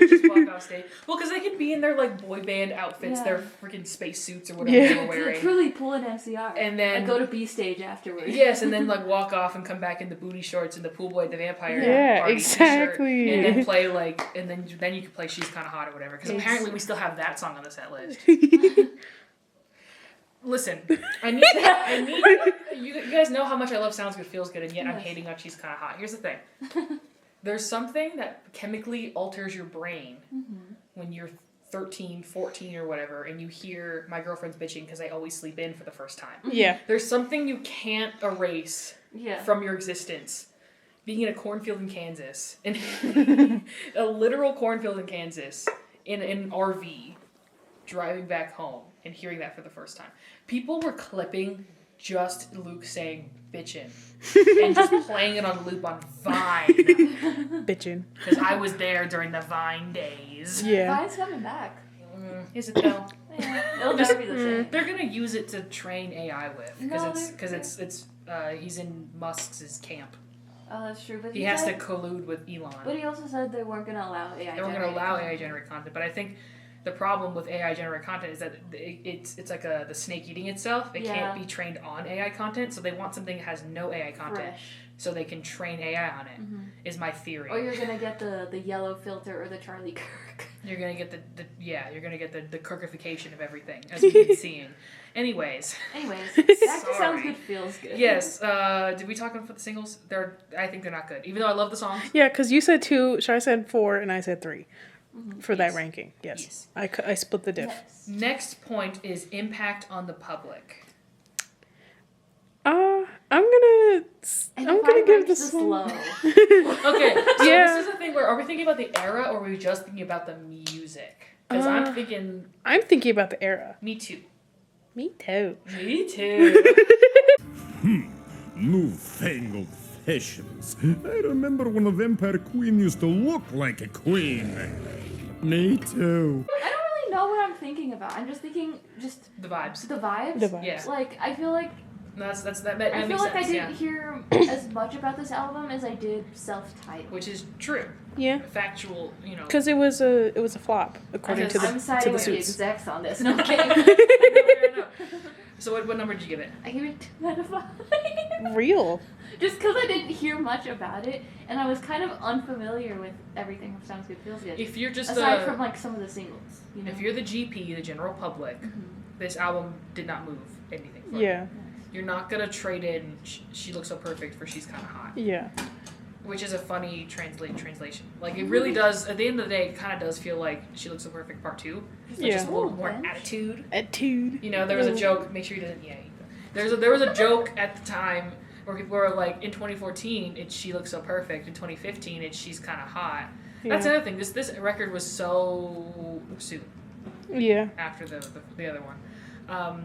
Just walk off stage. Well, because they could be in their like boy band outfits, Yeah. their freaking space suits or whatever Yeah. they were To wearing. truly pull an MCR. And then Like, go to B stage afterwards. yes, and then like walk off and come back in the booty shorts and the pool boy the vampire Yeah, Barbie exactly. t-shirt, and then play like and then you can play She's Kinda Hot or whatever because Yes. apparently we still have that song on the set list. Listen, I need you guys know how much I love Sounds Good Feels Good and yet I'm Yes. hating on She's Kinda Hot. Here's the thing. There's something that chemically alters your brain when you're 13, 14 or whatever and you hear My Girlfriend's Bitching because I always sleep in for the first time. Yeah. There's something you can't erase Yeah. from your existence. Being in a cornfield in Kansas, in a literal cornfield in Kansas, in an RV, driving back home and hearing that for the first time. People were clipping just Luke saying bitchin' and just playing it on loop on Vine Bitchin'. because I was there during the Vine days. Yeah. Vine's coming back. Is it though? Yeah. It'll never be the same. They're gonna use it to train AI with No, because it's he's in Musk's camp. Oh, that's true. But He has to said, collude with Elon. But he also said they weren't going to allow AI. They were going to allow AI generated content, but I think the problem with AI generated content is that it's like the snake eating itself. It can't be trained on AI content, so they want something that has no AI content, Fresh. so they can train AI on it. Is my theory. Or you're going to get the yellow filter or the Charlie Kirk. You're gonna get you're gonna get the Kirkification of everything as we've been seeing. Anyways, Anyways, back to Sounds Sorry. Good Feels Good. yes. Did we talk about the singles? I think they're not good, even though I love the songs. Yeah, because you said 2, Shai said 4, and I said 3 for that ranking. Yes. I split the diff. Yes. Next point is impact on the public. I'm gonna give rank this one. low. Okay, so Yeah. this is the thing where are we thinking about the era or are we just thinking about the music? Because I'm thinking, I'm thinking about the era. me too. Me too. Me too. Newfangled fashions. I remember when the vampire queen used to look like a queen. Me too. I don't really know what I'm thinking about. I'm just thinking The vibes. the vibes. The vibes. Yeah. Like, I feel like That I makes feel like sense, I didn't yeah. hear as much about this album as I did self-titled. Which is true. Yeah. Factual, Because it was a flop according to I'm the siding with the suits. execs on this. No, I'm kidding. I know. So what number did you give it? I gave it 2 out of 5. Real. Just because I didn't hear much about it, and I was kind of unfamiliar with everything from Sounds Good Feels Good. If you're just Aside from like some of the singles, you know. if you're the GP, the general public, this album did not move anything for you. Yeah. You're not gonna trade in She Looks So Perfect for She's Kinda Hot. Yeah. Which is a funny translation. Like, it really does, at the end of the day, it kind of does feel like She Looks So Perfect Part 2. Yeah. Just a little Ooh, more bench. attitude. Attitude. You know, there was a joke, make sure he doesn't, there was a joke at the time where people were like, in 2014, it's She Looks So Perfect. In 2015, it's She's Kinda Hot. That's Yeah. another thing. This record was so soon Yeah. after the other one.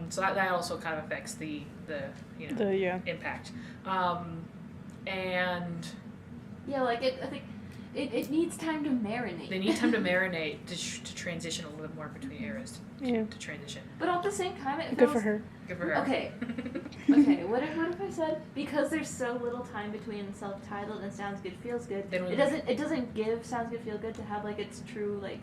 So that also kind of affects the impact. And Yeah, like I think it needs time to marinate. they need time to marinate to transition a little bit more between eras Yeah. to transition. But at the same time, it Good feels for her. Good for her. Okay. Okay, what if I said because there's so little time between self-titled and Sounds Good Feels Good, Then we- it doesn't give Sounds Good Feel Good to have like its true like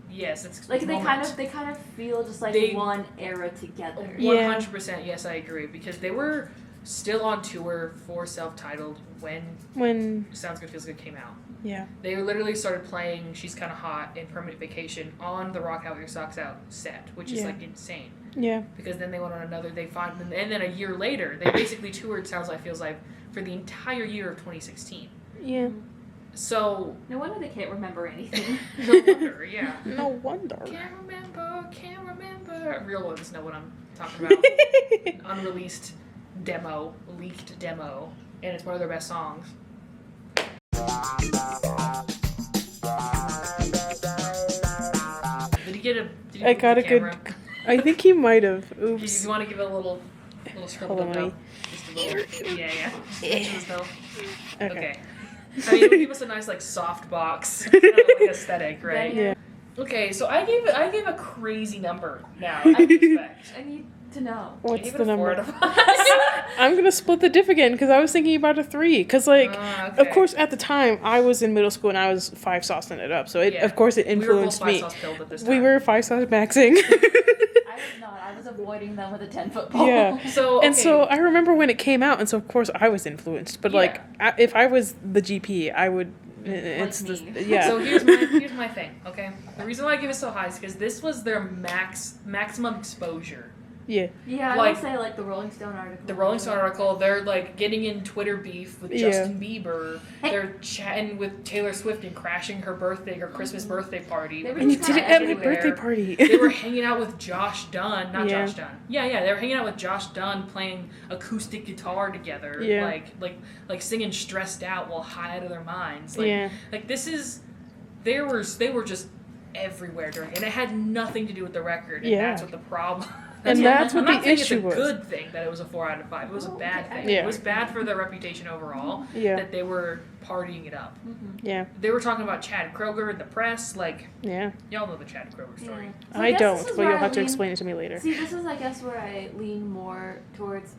Yes, it's like they moment. kind of feel just like They- one era together. Yeah. 100%. Yes, I agree because they were still on tour for self-titled when Sounds Good Feels Good came out. Yeah. They literally started playing She's Kinda Hot and Permanent Vacation on the Rock Out With Your Socks Out set, which is Yeah. like insane. Yeah. Because then they went on another. And then a year later, they basically toured Sounds Like Feels Like for the entire year of 2016. Yeah. So No wonder they can't remember anything. no wonder, yeah. No wonder. Can't remember. Real ones know what I'm talking about. Unreleased demo, leaked demo, and it's one of their best songs. Did he get a? Did he I move got the a good. camera? I think he might have. Do Oops. you want to give it a little scribble Hold on, note? Just a little. Yeah. Just though. Okay. Okay. I mean, it would give us a nice like soft box kind of, like aesthetic, right? Yeah. Okay, so I gave a crazy number now. I expect. I need to know. I What's gave the it a 4 number? out of 5. I'm gonna split the diff again because I was thinking about a 3. Because like, Okay. of course, at the time I was in middle school and I was 5 saucing it up, so Yeah. of course it We were both influenced 5 me. sauce filled at this time. We were 5 sauce maxing. I was not. I was avoiding them with a 10-foot pole. Yeah. So okay. And so I remember when it came out, and so of course I was influenced. But like, if I was the GP, I would. It's me. the yeah. So here's my thing. Okay, the reason why I give it so high is because this was their maximum exposure. yeah. Yeah, I Like, would say like the Rolling Stone article. The Rolling Stone article, they're like getting in Twitter beef with Yeah. Justin Bieber. They're chatting with Taylor Swift and crashing her Christmas birthday party. They were And you just did it kinda at my everywhere. birthday party. They were hanging out with Josh Dunn, not Yeah. Josh Dunn. Yeah, they were hanging out with Josh Dunn playing acoustic guitar together, Yeah. like singing "Stressed Out" while high out of their minds. Like, Yeah. like this is, they were just everywhere during, and it had nothing to do with the record, and Yeah. that's what the problem. And that's I'm what not the saying issue it's a was. good thing that it was a 4 out of 5. It was a bad thing. Yeah. It was bad for their reputation overall. Yeah. That they were partying it up. Yeah. They were talking about Chad Kroeger in the press, like. Yeah. Y'all know the Chad Kroeger story. So I guess don't, this is but where you'll I have to lean- explain it to me later. See, this is I guess where I lean more towards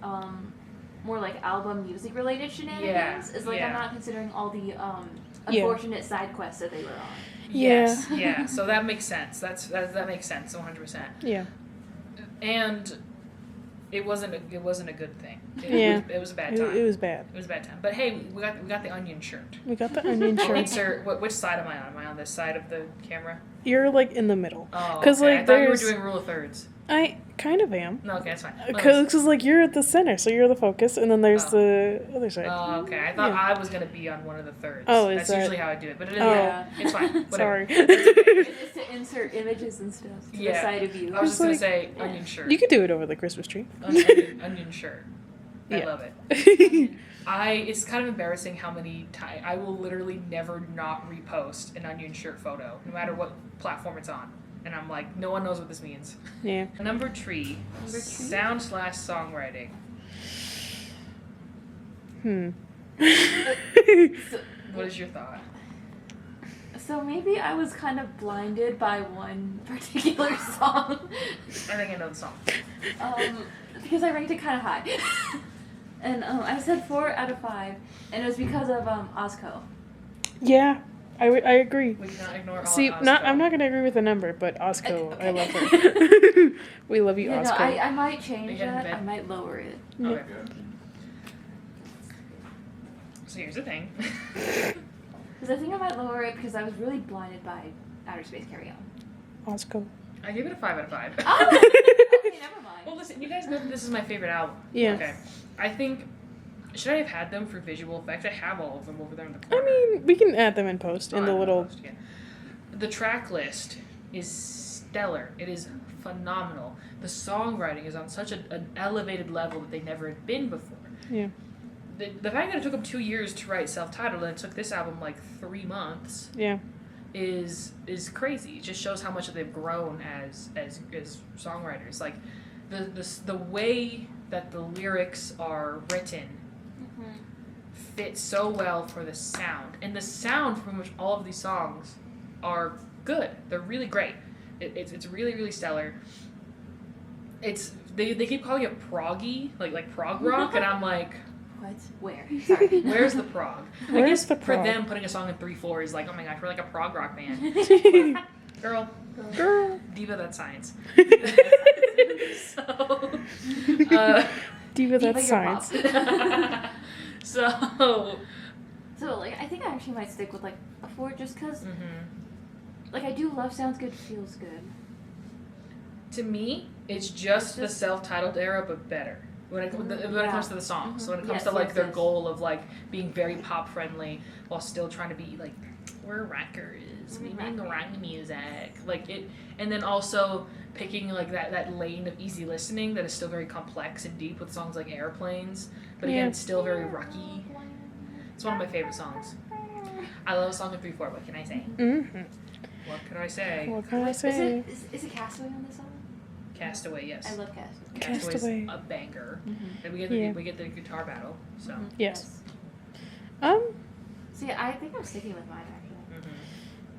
more like album music related shenanigans. Is like yeah. I'm not considering all the Yeah. unfortunate side quests that they were on. Yes, yeah. So that makes sense. That makes sense 100%. Yeah. And it wasn't a good thing. It was a bad It, time. it was bad. It was a bad time. But hey, we got the onion shirt. We got the onion I'll shirt. insert. Which side am I on? Am I on this side of the camera? You're like in the middle. Oh, 'Cause, okay. like, I thought you were there's- doing rule of thirds. I kind of am. No, okay, that's fine. Because like you're at the center, so you're the focus, and then there's Oh. the other side. Oh, okay. I thought Yeah. I was gonna be on one of the thirds. Oh, is that's that- usually how I do it. But it is, Oh. it's fine. Whatever. Sorry. It is to insert images and stuff to Yeah. the side of you. I was just gonna It's say onion shirt. You could do it over the Christmas tree. Onion shirt. I Yeah. love it. It's kind of embarrassing how many times I will literally never not repost an onion shirt photo, no matter what platform it's on. And I'm like, no one knows what this means. Yeah. Number three. Sound/songwriting. What is your thought? So maybe I was kind of blinded by one particular song, I think I know the song. because I ranked it kind of high, and I said 4 out of 5, and it was because of Ozco. Yeah, I agree. We cannot ignore all See, Ozco. I'm not gonna agree with the number, but Ozco, Okay. I love her. We love you, Yeah, no, Ozco. I might change Big and that. bit. I might lower it. Okay. So here's the thing. Because I think I might lower it because I was really blinded by Outer Space Carry On. Ozco. I give it a 5 out of 5. Oh, okay, never mind. Well, listen, you guys know that this is my favorite album. Yeah. Okay. I think, should I have had them for visual effects? I have all of them over there in the I corner. mean, we can add them in post in Oh, the I'm little. post, yeah. The track list is stellar. It is phenomenal. The songwriting is on such an elevated level that they never had been before. Yeah. The fact that it took them 2 years to write self-titled and it took this album like 3 months Yeah. is crazy. It just shows how much they've grown as songwriters. Like the way that the lyrics are written fit so well for the sound, and the sound from which all of these songs are good. They're really great. It's really, really stellar. They keep calling it proggy, like prog rock, and I'm like, What? Where? Sorry. where's the prog? I Where's guess the for prog? them putting a song in 3/4 is like, oh my gosh, we're like a prog rock band. Girl, Girl. diva, that's science. Diva, Diva, that's you're science. So So, like, I think I actually might stick with, like, a 4 just because, like, I do love Sounds Good, Feels Good. to me, it's just the self-titled era, but better. When it comes to the songs, so when it comes Yes, to like yes, their yes. goal of like being very pop friendly while still trying to be like, we're rockers, we make rock music, like it, and then also picking like that lane of easy listening that is still very complex and deep with songs like Airplanes, but again, Yeah. it's still very rocky. It's one of my favorite songs. I love a song in 3/4. What can I say? Mm-hmm. What can I say? What can I say? Is it Castaway on this song? Castaway, yes. I love Castaway. Castaway's Castaway. a banger. Mm-hmm. And we get the guitar battle. So Yes. See, I think I'm sticking with mine, actually.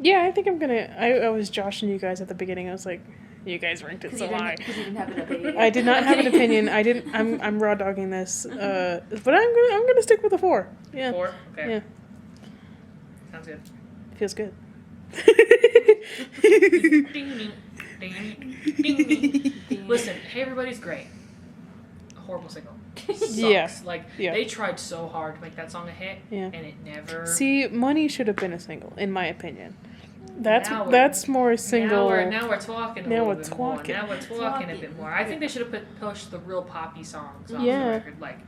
Yeah, I think I'm gonna. I was joshing you guys at the beginning. I was like, you guys ranked it so high. Because you didn't have an opinion. I did not have an opinion. I didn't. I'm raw dogging this. But I'm gonna stick with a 4. Yeah. 4? Okay. Yeah. Sounds good. Feels good. Ding, ding, ding, ding, ding. Listen, Hey Everybody's great. A horrible single. Sucks. Yeah. Like, Yeah. they tried so hard to make that song a hit, Yeah. and it never... See, Money should have been a single, in my opinion. Now That's more single. Now we're talking a Now little we're bit talking. more. Now we're talking a bit more. I think they should have pushed the real poppy songs on Yeah. the record, like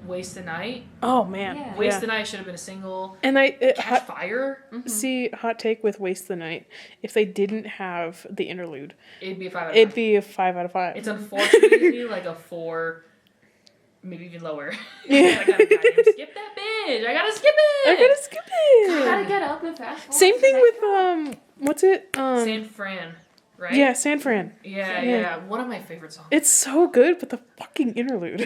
Waste the Night. Oh man. Yeah. Waste Yeah. the Night should have been a single. And Catch Fire. see, hot take with Waste the Night. If they didn't have the interlude, It'd be a 5 out of 5. it'd be a 5 out of 5. It's unfortunately like a 4, maybe even lower. Yeah. I gotta goddamn skip that bitch. I gotta skip it. I gotta skip You it. gotta get up and fast forward. Same to the thing next with one. what's it? San Fran, right? Yeah, San Fran. Yeah. One of my favorite songs. It's so good, but the fucking interlude.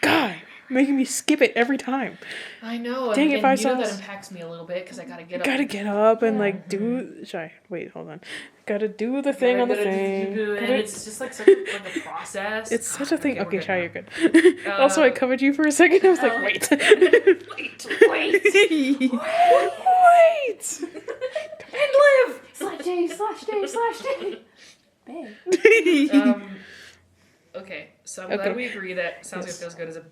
God, making me skip it every time. I know. Dang it, and Five you know that Sauce. impacts me a little bit because I gotta get up. Gotta get up and like do. Wait, hold on. Gotta do the thing on the thing. And Gotta- it's just like such a process. It's such a thing. Okay, Shy, you're good. good. Also, I covered you for a second. I was like, wait. Wait. Wait. And live. /J/J/J. Babe. Okay, so I'm glad Okay. we agree that Sounds Good Yes. Feels Good is a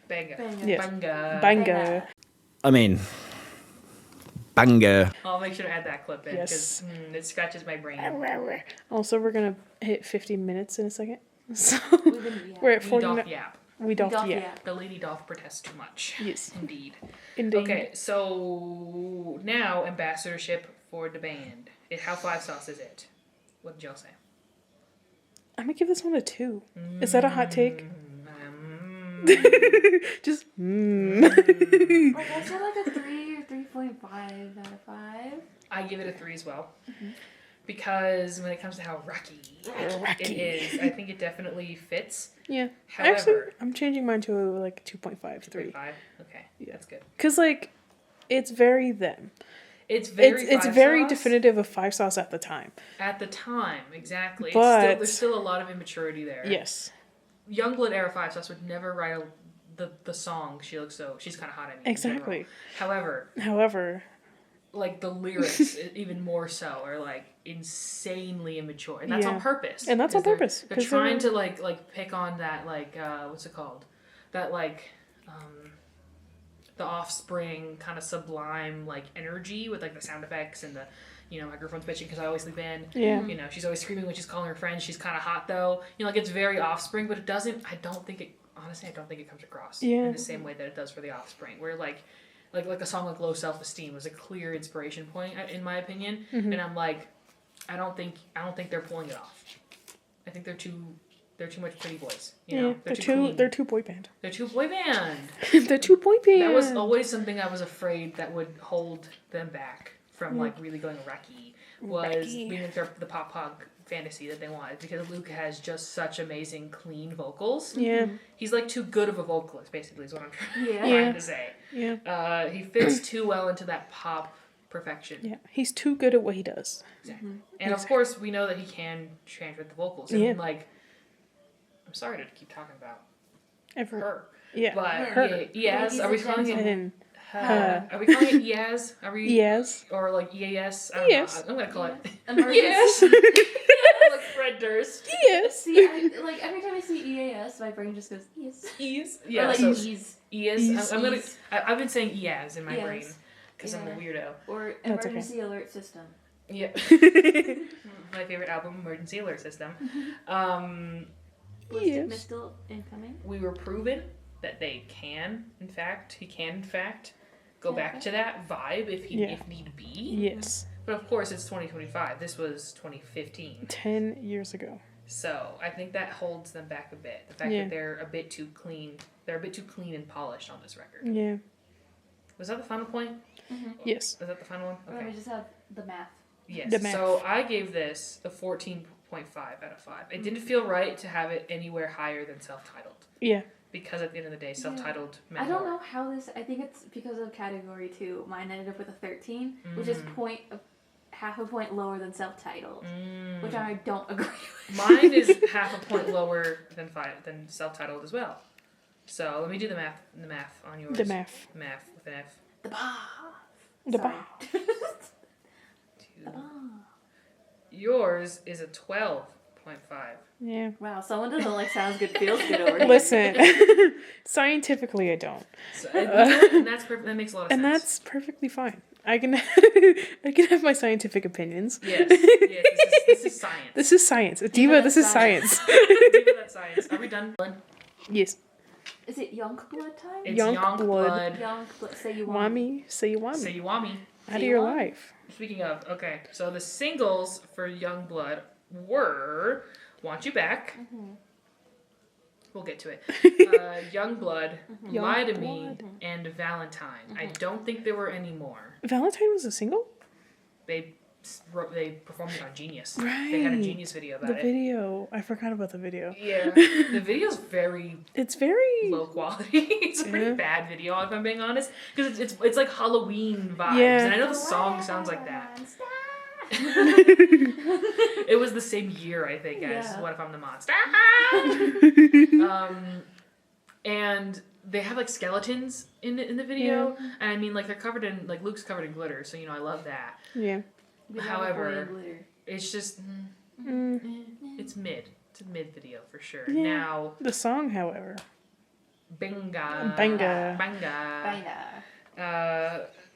banger. Yes. Banger. Banger. I mean, banger. I'll make sure to add that clip in because Yes. it scratches my brain. Also, we're gonna hit 50 minutes in a second. So We've been- yeah. we're at We 40. doth yap. We don't. doth Yeah. yap. The lady doth protest too much. Yes. Indeed. Indeed. Okay, so now ambassadorship for the band. How 5 sauce is it? What did y'all say? I'm gonna give this one a 2. Is that a hot take? Just. Like I said, like a 3 or 3.5 out of 5. I give it a 3 as well. Because when it comes to how rocky Rocky. it is, I think it definitely fits. Yeah. However, Actually, I'm changing mine to like 2.5, 3. 5. Okay, Yeah. that's good. Cause like, it's very them. It's very It's 5 very sauce definitive of 5 sauce at the time. at the time. Exactly. But- there's still a lot of immaturity there. Yes. Youngblood era 5 sauce would never write the song. She's kind of hot at me. in Exactly. general. However, However, like the lyrics, even more so, are like insanely immature, and that's Yeah. on purpose. And that's on 'Cause they're- purpose, They're 'cause trying they're- to like pick on that what's it called? That the Offspring kind of sublime like energy with like the sound effects and the microphones pitching because I always sleep in. Yeah. She's always screaming when she's calling her friends. She's kind of hot though. Like it's very Offspring, but it doesn't. Honestly, I don't think it comes across Yeah. in the same way that it does for the Offspring. Where like a song like Low Self Esteem was a clear inspiration point in my opinion, Mm-hmm. and I'm like, I don't think they're pulling it off. I think they're too much pretty boys. yeah, They're too clean. they're two boy band. They're too boy band. They're 2 boy band. That was always something I was afraid that would hold them back from like really going wacky. Was Wacky. being the pop punk fantasy that they wanted because Luke has just such amazing clean vocals. Yeah. He's like too good of a vocalist, basically, is what I'm Yeah. trying to say. Yeah. He fits too well into that pop perfection. Yeah. He's too good at what he does. Exactly. And of course, we know that he can transmit the vocals. And Yeah. like, I'm sorry to keep talking about Ever. her. Yeah. But Her. yes, are we calling it? And Are we calling it EAS? Are we? yes. Or like EAS? I don't Yes. know. I'm gonna call it. Emergency. Yes. Like Fred Durst. Yes. See, like every time I see EAS, my brain just goes EAS. EAS. Or Yeah. like So EAS. EAS. I'm gonna. Ease. I've been saying EAS in my Yes. brain because I'm a Yeah. weirdo. Or That's emergency alert system. Yeah. My favorite album, Emergency Alert System. Ballistic Yes. missile incoming. We were proven that he can in fact go back to that vibe if need be. Yes. But of course it's 2025. This was 2015. 10 years ago. So I think that holds them back a bit. The fact Yeah. that they're a bit too clean. They're a bit too clean and polished on this record. Yeah. Was that the final point? Yes. Was that the final one? Or we Okay. just have the math. Yes. The math. So I gave this a 14.5 out of 5. It didn't feel right to have it anywhere higher than self-titled. Yeah. because at the end of the day, self-titled meant I don't more. know how this. I think it's because of category 2. Mine ended up with a 13, which is half a point lower than self-titled, which I don't agree with. Mine is half a point lower than self-titled as well. So let me do the math on yours. The math. Math with an F. The boss. The Sorry. boss. The boss. Yours is a 12.5. Yeah. Wow, someone doesn't like sounds good, feels good over here. Listen, scientifically I don't. So, and that's perfect. That makes a lot of And sense. that's perfectly fine. I can have my scientific opinions. Yes, this is science. This is science. Diva, this is science. Diva, that's science. Are we done? Yes. Is it Yonk blood time? It's Yonk Yonk blood. blood. Yonk blood. Say you want me. Wami, say you want Say me. you want me. Out of your want me? life. Speaking of, okay, so the singles for Young Blood were Want You Back. We'll get to it. Young Blood, Lie to Me, Young Blood. and Valentine. I don't think there were any more. Valentine was a single? They performed it on Genius. Right. They had a Genius video about The it. video. I forgot about the video. Yeah, the video's very It's very... low quality. It's a pretty Yeah. bad video, if I'm being honest, because it's like Halloween vibes, Yeah. and I know the song sounds like that. It was the same year, I think, as Yeah. What If I'm the Monster? And they have like skeletons in the video, and I mean like they're covered in like Luke's covered in glitter, so I love that. Yeah. We have However, a boy in glitter. It's just it's mid. It's a mid video for sure. Yeah. Now, The song, however. Banga, Banga. Banga.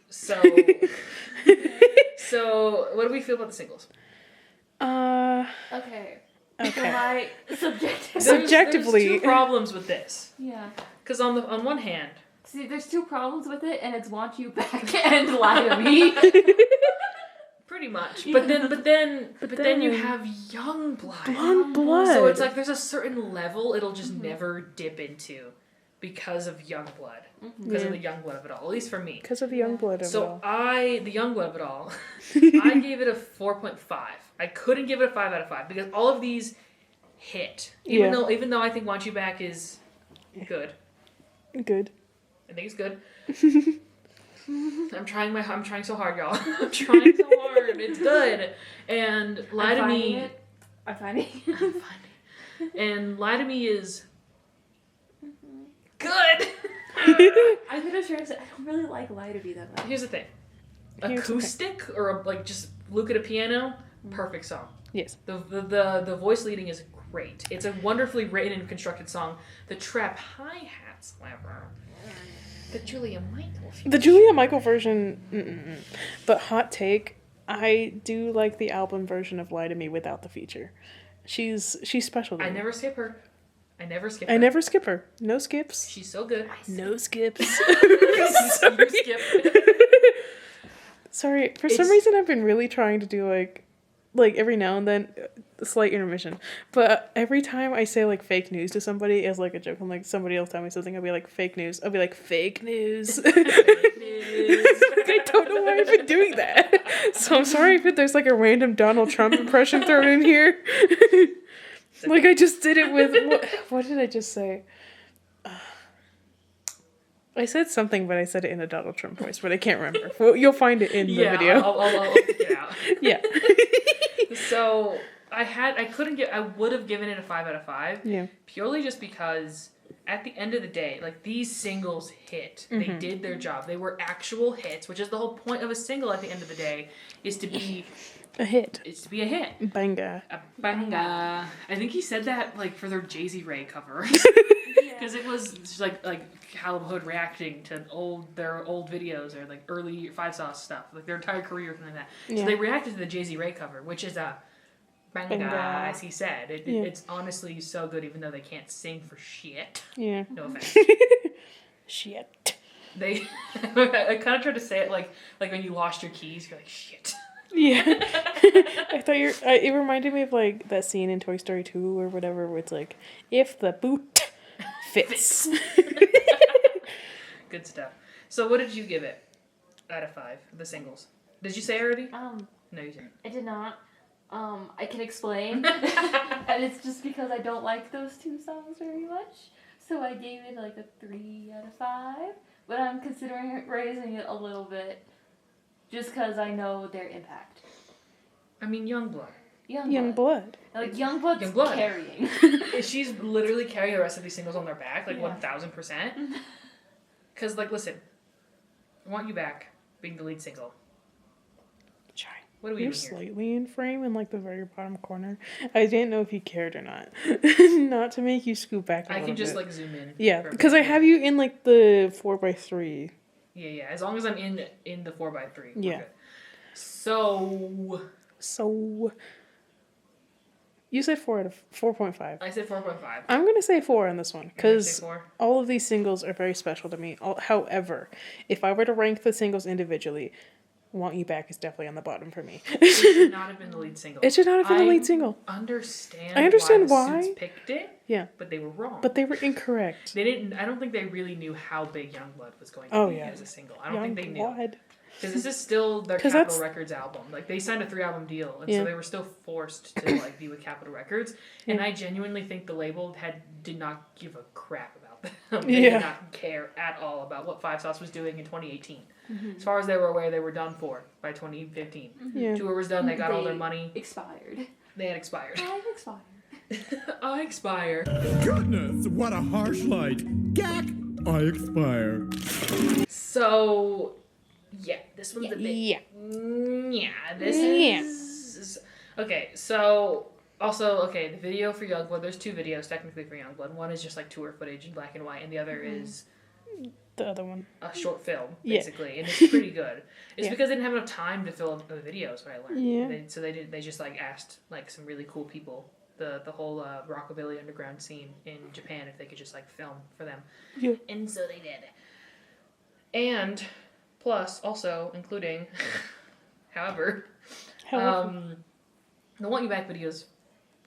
So what do we feel about the singles? Okay. Okay. My subjective. Subjectively. There's two problems with this. Yeah. Because on one hand, See, there's 2 problems with it, and it's Want You Back and Lie to Me. pretty much. But then you have Young Blood. Blonde blood. So it's like there's a certain level it'll just never dip into because of Young Blood. Because of the Young Blood of it all. At least for me. Because of the young blood of it So all. the Young Blood of it all, I gave it a 4.5. I couldn't give it a 5 out of 5 because all of these hit. Even though I think Want You Back is good. Good. I think it's good. I'm trying so hard, y'all. I'm trying so hard. It's good. And Lie to Me. I'm finding And Lie to Me is good. I'm gonna try to say, I don't really like Lie to Me that much. Here's the thing. Here's the Acoustic or like just Luke at a piano, perfect song. Yes. The voice leading is great. It's a wonderfully written and constructed song. The trap hi-hats, however, the Julia Michael feature. The Julia Michael version, but hot take, I do like the album version of Lie to Me without the feature. She's special to I me. never skip her. I never skip her. No skips. She's so good. No skips. You skip. Sorry, for some reason I've been really trying to do like every now and then a slight intermission. But every time I say like fake news to somebody as like a joke, I'm like somebody else tell me something, I'll be like fake news. I'll be like fake news. I don't know why I've been doing that. So I'm sorry if there's like a random Donald Trump impression thrown in here. Like I just did it with what did I just say? I said something, but I said it in a Donald Trump voice, but I can't remember. Well, you'll find it in the video. I'll pick it out. Yeah. So I would have given it a 5 out of 5. Yeah. Purely just because at the end of the day, like these singles hit. They did their job. They were actual hits, which is the whole point of a single at the end of the day, is to be A hit. It's to be a hit. Banga. A banga. I think he said that like for their Jay-Z Ray cover. Because it was just like Callum Hood reacting to their old videos or like early 5 Sauce stuff, like their entire career or something like that. So they reacted to the Jay-Z Ray cover, which is a banga, as he said. It's honestly so good, even though they can't sing for shit. Yeah. No offense. Shit. I kind of tried to say it like when you lost your keys, you're like shit. Yeah. I thought it reminded me of like that scene in Toy Story 2 or whatever where it's like, if the boot fits. Good stuff. So what did you give it out of 5, the singles? Did you say already? No, you didn't. I did not. I can explain. And it's just because I don't like those 2 songs very much. so I gave it like a 3 out of 5. But I'm considering raising it a little bit, just because I know their impact. I mean, Youngblood. Youngblood. Like Youngblood's Youngblood. carrying. She's literally carrying the rest of these singles on their back, like Yeah. 1000%. Because, like, listen, I Want You Back being the lead single. Chai. What are we You're doing here? slightly in frame in like the very bottom corner. I didn't know if you cared or not. Not to make you scoot back a I little can just bit. like zoom in. Yeah, for a because I bit. have you in like the 4x3. Yeah. As long as I'm in the 4x3. we're Yeah. good. So So you said 4.5. I said 4.5. I'm gonna say 4 on this one You're gonna because say 4? all of these singles are very special to me. However, if I were to rank the singles individually, Want You Back is definitely on the bottom for me. It should not have been the lead single. It should not have been the lead single. I understand why. the Suits picked it, Yeah, but they were wrong. but they were incorrect. They didn't. I don't think they really knew how big Youngblood was going to Oh, be yeah. as a single. I don't think they knew. Youngblood. Because this is still their 'Cause Capitol that's- Records album. Like, they signed a 3-album deal, and Yeah. so they were still forced to, like, be with Capitol Records. And Yeah. I genuinely think the label did not give a crap about them. They Yeah. did not care at all about what Five Sauce was doing in 2018. As far as they were aware, they were done for by 2015. Yeah. Tour was done, they got all their They money, Expired. they had expired. I've expired. I expire. Goodness, what a harsh light. Gak! I expire. So, yeah, this one's a bit. Yeah. Yeah, this Yeah. is. Okay, so. Also, okay, the video for Youngblood, there's 2 videos technically for Youngblood. One is just like tour footage in black and white, and the other is The other one. a short film, Yeah. basically, and it's pretty good. It's Yeah. because they didn't have enough time to film the videos, what I learned. Yeah. So they just like asked like some really cool people, the whole rockabilly underground scene in Japan, if they could just like film for them. Yeah. And so they did. And plus, also including, however, the Want You Back videos,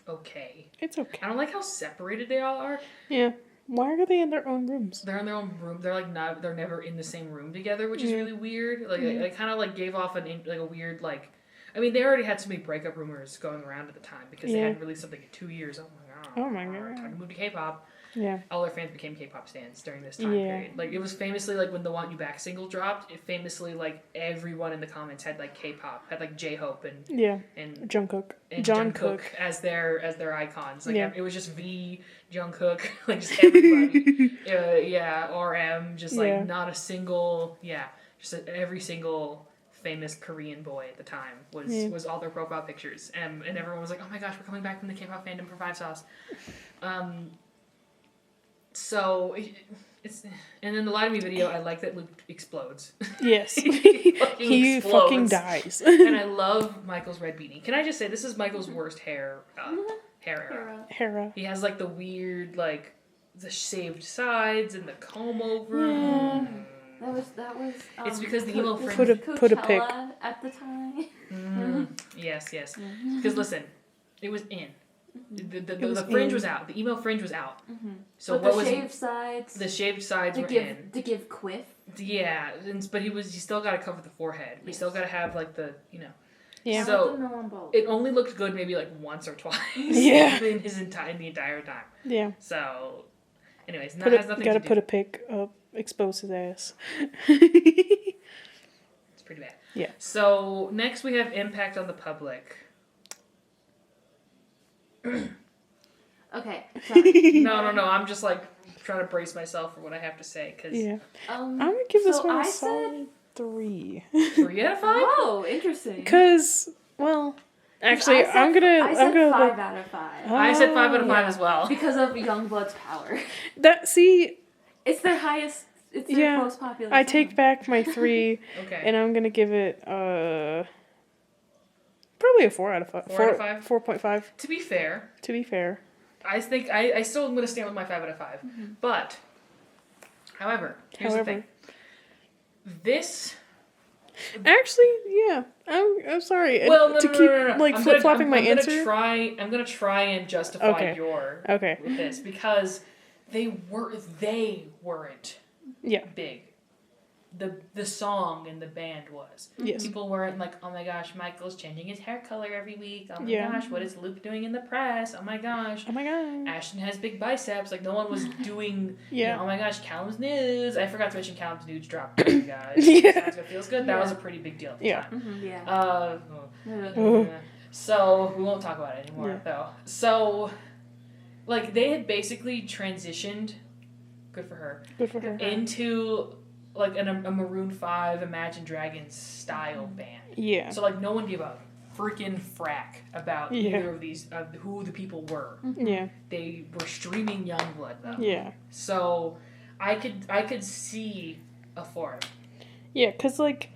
okay. It's okay. I don't like how separated they all are. Yeah. Why are they in their own rooms? They're in their own room. They're like not. They're never in the same room together, which is Yeah. really weird. Like Yeah. I kind of like gave off a weird like. I mean, they already had so many breakup rumors going around at the time because they Yeah. hadn't released something in 2 years. Oh my god. Oh my God. Time to move to K-pop. Yeah. All their fans became K-pop stans during this time Yeah. period. Like it was famously like when the Want You Back single dropped. It famously like everyone in the comments had like K-pop, had like J-Hope and Yeah. and Jungkook. and John Jungkook Cook. as their icons. Like Yeah. it was just V, Jungkook, like just everybody. RM, just like Yeah. not a single, every single famous Korean boy at the time was all their profile pictures, and everyone was like, oh my gosh, we're coming back from the K-pop fandom for Five Sauce. So it's and then the Lie to Me video, I like that Luke explodes. Yes. Fucking He fucking explodes. dies. And I love Michael's red beanie. Can I just say, this is Michael's worst hair era. Hera. He has like the weird, like the shaved sides and the comb over. Yeah. That was. It's because the emo this friend- was Put a pic. Coachella at the time. Yes. Because listen, it was in. It was The fringe in. was out. The emo fringe was out. So But what the was shaved sides the shaved sides to were give in? to give quiff. Yeah, but he still got to cover the forehead. He still got to have like the Yeah. So- Let them know on both. It only looked good maybe like once or twice. Yeah. in the entire time. Yeah. So, anyways, that Put has a, nothing gotta to do. put a pic up, expose his ass. It's pretty bad. Yeah. So next we have impact on the public. Okay. Sorry. No. I'm just like trying to brace myself for what I have to say because Yeah. I'm gonna give this so one a I said- solid 3. 3 out of 5. Oh, interesting. Cause, well, actually, I said, I'm gonna 5 look- out of 5 I said 5 out of 5 yeah. as well. because of Youngblood's power. that. See, It's their highest. It's their Yeah, most popular. I song. take back my 3, Okay. and I'm gonna give it probably a 4 out of 5. 4 out of 5? 4.5. To be fair, To be fair. I think I still am going to stand with my 5 out of 5. But, however, here's the thing. This. Actually, yeah. I'm sorry. Well, no, to no, keep no. like I'm flip flopping my I'm gonna answer. I'm gonna try and justify Okay. your Okay. with this because they weren't Yeah. big. the song and the band was. Yes. People weren't like, oh my gosh, Michael's changing his hair color every week. Oh my Yeah. gosh, what is Luke doing in the press? Oh my gosh. Oh my god. Ashton has big biceps. Like, no one was doing, you Yeah. know, oh my gosh, Callum's nudes. I forgot to mention Callum's nudes dropped, guys. Yeah. Sounds good, feels good. That was a pretty big deal at the Yeah. time. Yeah. So, we won't talk about it anymore, Yeah. though. So, like, they had basically transitioned, good for her, Good for her. into, like, a Maroon 5 Imagine Dragons style band. Yeah. So, like, no one gave a freaking frack about Yeah. either of these, who the people were. Yeah. They were streaming Youngblood, though. Yeah. So, I could see a for it. Yeah, because, like,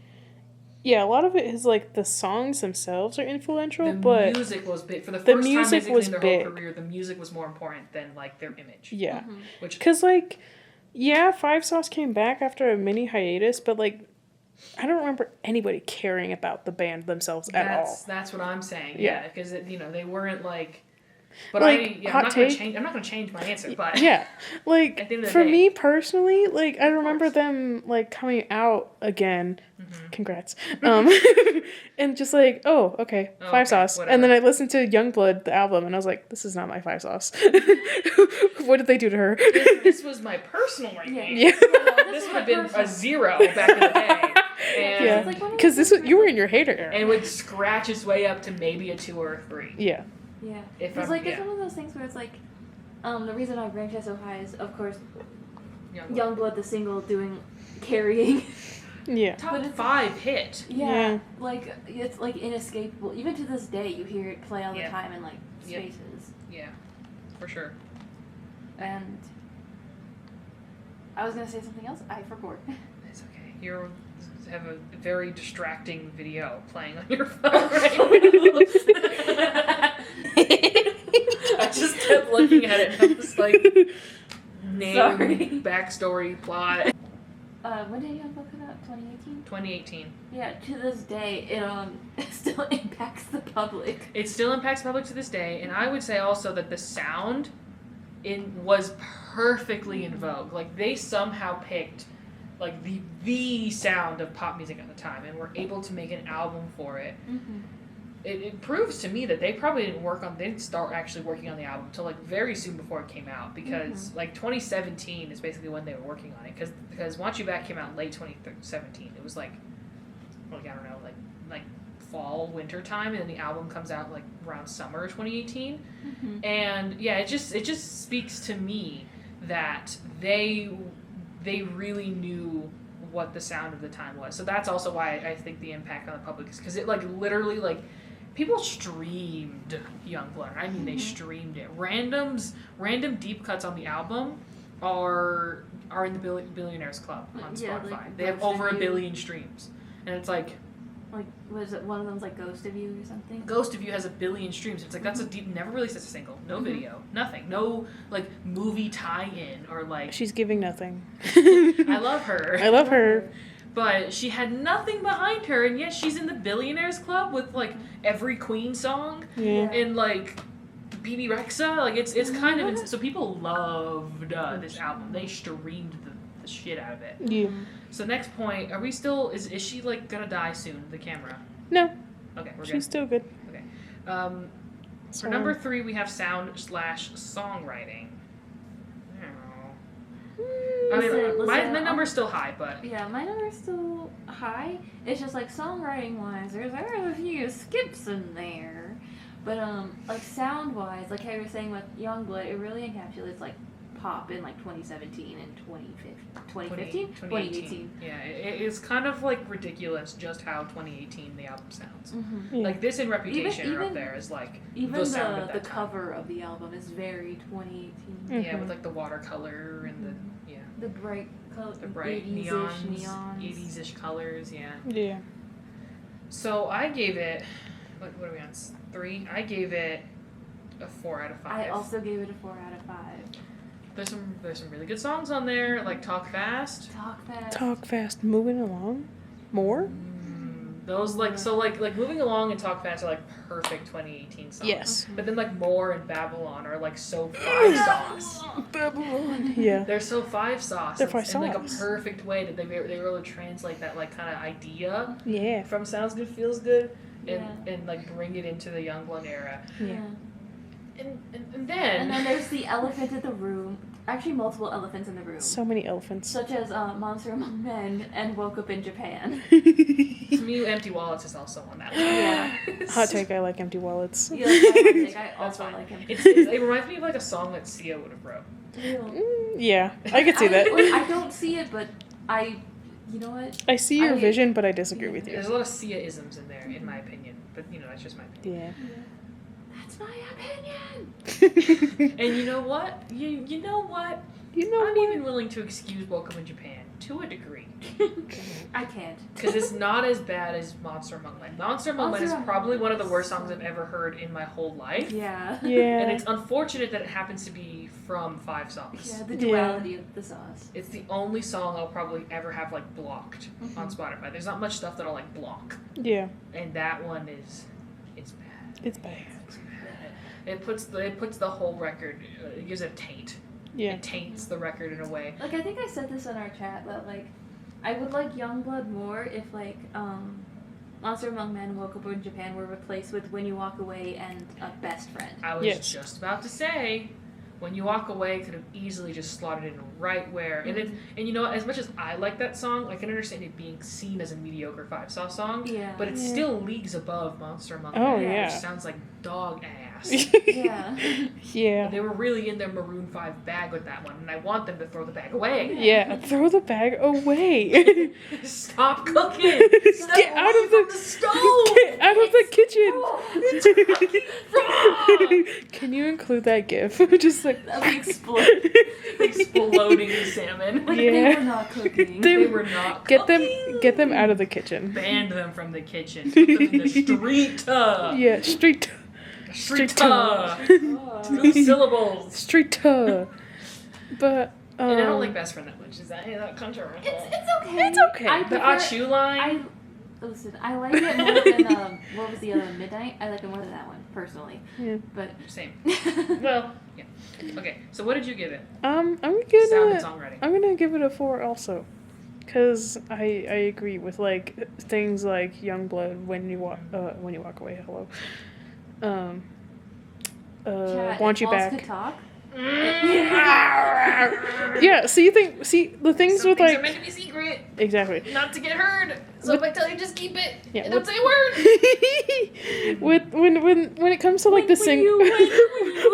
yeah, a lot of it is, like, the songs themselves are influential, The but... music was big. For the the first time music basically was in their big. whole career, the music was more important than, like, their image. Yeah. Which, Because, like, yeah, Five Sauce came back after a mini hiatus, but, like, I don't remember anybody caring about the band themselves at all. that's what I'm saying. Yeah. Yeah, because, you know, they weren't, like... But Like, I'm hot not going to take? change... I'm not going to change my answer, but... Yeah. Like, At the end of the for day. me personally, like, I remember course. them, like, coming out again. Mm-hmm. Congrats. And just like, oh, okay, Oh, Five okay, Sauce. whatever. And then I listened to Youngblood, the album, and I was like, this is not my Five Sauce. What did they do to her? This was my personal ranking. Yeah. This would have been a 0 back in the day. And, Yeah. It's like one of Because those this was, things you where were in your hater era. and would scratch its way up to maybe a 2 or a 3. Yeah. Yeah. If It's I'm- like, it's yeah. one of those things where it's like, the reason I ranked it so high is, of course, Youngblood. Youngblood, the single, carrying. Yeah. Top But it's- 5 hit. Yeah. Like, it's, like, inescapable. Even to this day, you hear it play all the Yeah. time in, like, Yep. spaces. Yeah, for sure. And I was gonna say something else. I forgot. It's okay. You have a very distracting video playing on your phone right now. I just kept looking at it and I was like, name, Sorry. backstory, plot. When did Youngblood come out? 2018? 2018. Yeah, to this day, it still impacts the public. It still impacts public to this day, and I would say also that the sound was perfectly in vogue. Like, they somehow picked like the sound of pop music at the time and were able to make an album for it. Mm-hmm. It proves to me that they probably didn't start actually working on the album until like very soon before it came out, because like 2017 is basically when they were working on it, because Want You Back came out late 2017. It was like I don't know, like fall winter time, and then the album comes out like around summer 2018. Mm-hmm. And yeah, it just speaks to me that they really knew what the sound of the time was. So that's also why I think the impact on the public is because it like literally like people streamed Youngblood. I mean, they streamed it. Random deep cuts on the album are in the Billionaires Club on Spotify. Yeah, like they have Ghost over of a You. billion streams, and it's like Like, was it one of them's like Ghost of You or something? Ghost of You has a billion streams. It's like that's a deep, never released as a single, no video, nothing, no like movie tie-in or like. She's giving nothing. I love her. I love her. But she had nothing behind her, and yet she's in the Billionaires Club with like every Queen song Yeah. and like BB Rexa. Like it's kind of so people loved this album. They streamed the shit out of it. Yeah. So next point, are we still? Is she like gonna die soon? The camera. No, Okay, we're she's good. still good. Okay. For So- number 3, we have sound/songwriting. I mean, Listen, my listen, number's still high, but Yeah, my number's still high. It's just like songwriting wise, there's a few skips in there. But like sound wise, like how you were saying with Youngblood, it really encapsulates like pop in like 2017 and 2015? 2018. Yeah, it's kind of like ridiculous just how 2018 the album sounds. Mm-hmm. Yeah. Like this and Reputation are up even- there as like Even the sound of the that time. cover of the album is very 2018. Yeah, Mhm. with like the watercolor and the The bright color, the bright 80s-ish neons, 80s-ish colors. Yeah. Yeah. So I gave it. What are we on? 3. I gave it a 4 out of 5. I also gave it a 4 out of 5. There's some really good songs on there, like Talk Fast. Talk fast. Talk fast, moving along. More? Those like moving along and Talk Fast are like perfect 2018 songs. Yes. But then like More and Babylon are like so 5 sauce. Babylon. Yeah. They're so 5 sauce. They're 5 in like a sauce. perfect way that they really translate that like kind of idea Yeah. from Sounds Good Feels Good and Yeah. and like bring it into the Youngblood era. Yeah. And then And then there's the elephant in the room. Actually, multiple elephants in the room. So many elephants. Such as Monster Among Men and Woke Up in Japan. to me, Empty Wallets is also on that list. Yeah. Hot take, I like empty wallets. Yeah, I That's also fine. like him. It reminds me of like a song that Sia would have wrote. Yeah, I could see that. I don't see it, but you know what? I see your vision, but I disagree with you. There's a lot of Sia-isms in there, in my opinion. But you know, that's just my opinion. Yeah. That's my opinion. And you know what? You know what? You know I'm what? even willing to excuse Welcome in Japan to a degree. I can't. Because it's not as bad as Monster Among Men. Monster Among Men is Monster Among probably Men one of the is worst so songs I've ever heard in my whole life. Yeah. Yeah. And it's unfortunate that it happens to be from 5 Sauce. Yeah, the duality of the sauce. It's the only song I'll probably ever have like blocked on Spotify. There's not much stuff that I'll like block. Yeah. And that one it's bad. It's bad. It's bad. It puts the whole record, it gives it a taint. Yeah. It taints the record in a way. Like, I think I said this in our chat, that, like, I would like Youngblood more if, like, Monster Among Men and Woke Up in Japan were replaced with When You Walk Away and Best Friend. I was Yes. just about to say, When You Walk Away could have easily just slotted in right where. And you know, as much as I like that song, I can understand it being seen as a mediocre 5 Sauce song. Yeah. But it's still leagues above Monster Among Oh, Men, yeah. which sounds like dog ass. Yeah. Yeah. They were really in their Maroon 5 bag with that one, and I want them to throw the bag away. Yeah. Throw the bag away. Stop cooking! Step Get out away of from the stove! Get out of the kitchen. Wrong! Can you include that gif? Just like That would explode. Exploding salmon. Like, Yeah. they were not cooking. They were not get cooking. them out of the kitchen. Banned them from the kitchen. Put them in the street. Yeah, street Street. Oh. 2 syllables. street. But And I don't like Best Friend that much. Is that controversial? It's okay. It's okay. I The prefer- Achu line. Listen, I like it more than what was the other Midnight? I like it more than that one personally. Yeah. But Same. Well, yeah. Okay, so what did you give it? I'm Sound and gonna songwriting. give it a 4 also, cause I agree with like things like Youngblood, When You Walk Away, hello, Chat, Want if You walls Back. could talk. Yeah, so you think the things Some with things are like meant to be secret, exactly not to get heard. So if I tell you, just keep it. Yeah, And don't say a word. with when it comes to like the sing.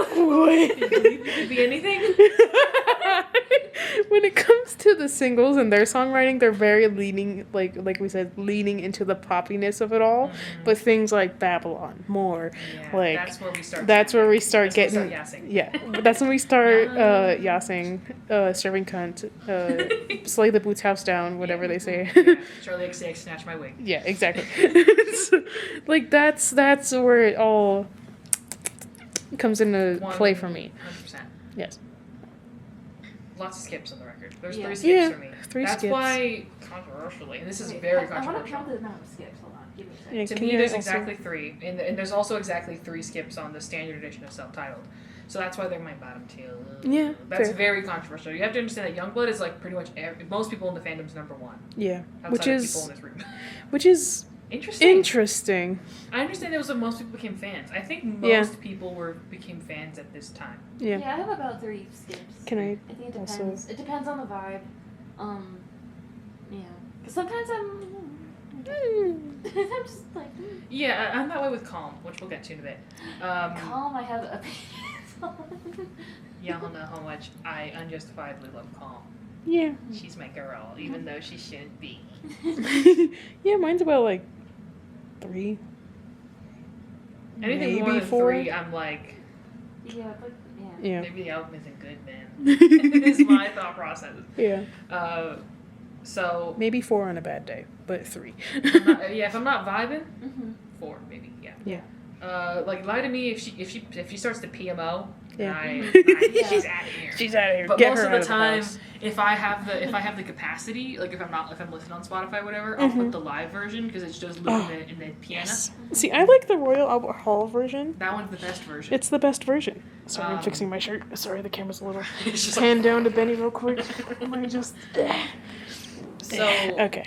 It could be anything. When it comes to the singles and their songwriting, they're very leaning, like we said, leaning into the poppiness of it all. But things like Babylon, More, Yeah, like that's where we start. that's where we start That's when getting, we start yassing. yeah, that's when we start yassing, serving cunt, slay the boots house down, whatever they say. Yeah. Charlie XCX, snatch my wig. Yeah, exactly. So, like that's where it all comes into play for me. 100%. Yes. Lots of skips on the record. There's Yeah. 3 skips Yeah, for me. 3 That's skips. why, controversially, and this is Wait, very I want to controversial. count the amount of skips. Hold on. Give me a second. Yeah, To can me, you there's also- exactly 3, and there's also exactly 3 skips on the standard edition of self-titled. So that's why they're my bottom 2. Yeah, That's fair. very controversial. You have to understand that Youngblood is like pretty much most people in the fandom's number 1. Yeah, Outside which of is people in this room. which is Interesting. interesting. I understand that was when most people became fans. I think most Yeah. people became fans at this time. Yeah. Yeah, I have about 3 skips. Can I I think it also- depends. It depends on the vibe. Yeah. 'Cause sometimes I'm just like Yeah, I'm that way with Calm, which we'll get to in a bit. calm. I have opinions on. Y'all know how much I unjustifiably love Calm. Yeah. She's my girl, even though she shouldn't be. Yeah, mine's about like 3. Anything more Maybe than 4. 3, I'm like, Yeah, but yeah. Yeah. maybe the album isn't good, man. Is my thought process. Yeah. So, Maybe 4 on a bad day, but 3. if I'm not vibing, Mm-hmm. 4 maybe, yeah. Yeah. Like lie to me if she starts to PMO. Yeah. She's out of here. She's out of here. But Get most her of out the time, house. if I have the capacity, like if I'm listening on Spotify, or whatever, I'll put the live version because it's just looping in the piano. Yes. See, I like the Royal Albert Hall version. That one's the best version. It's the best version. Sorry, I'm fixing my shirt. Sorry, the camera's a little. It's just Pan down to Benny real quick. Let me just. so Okay.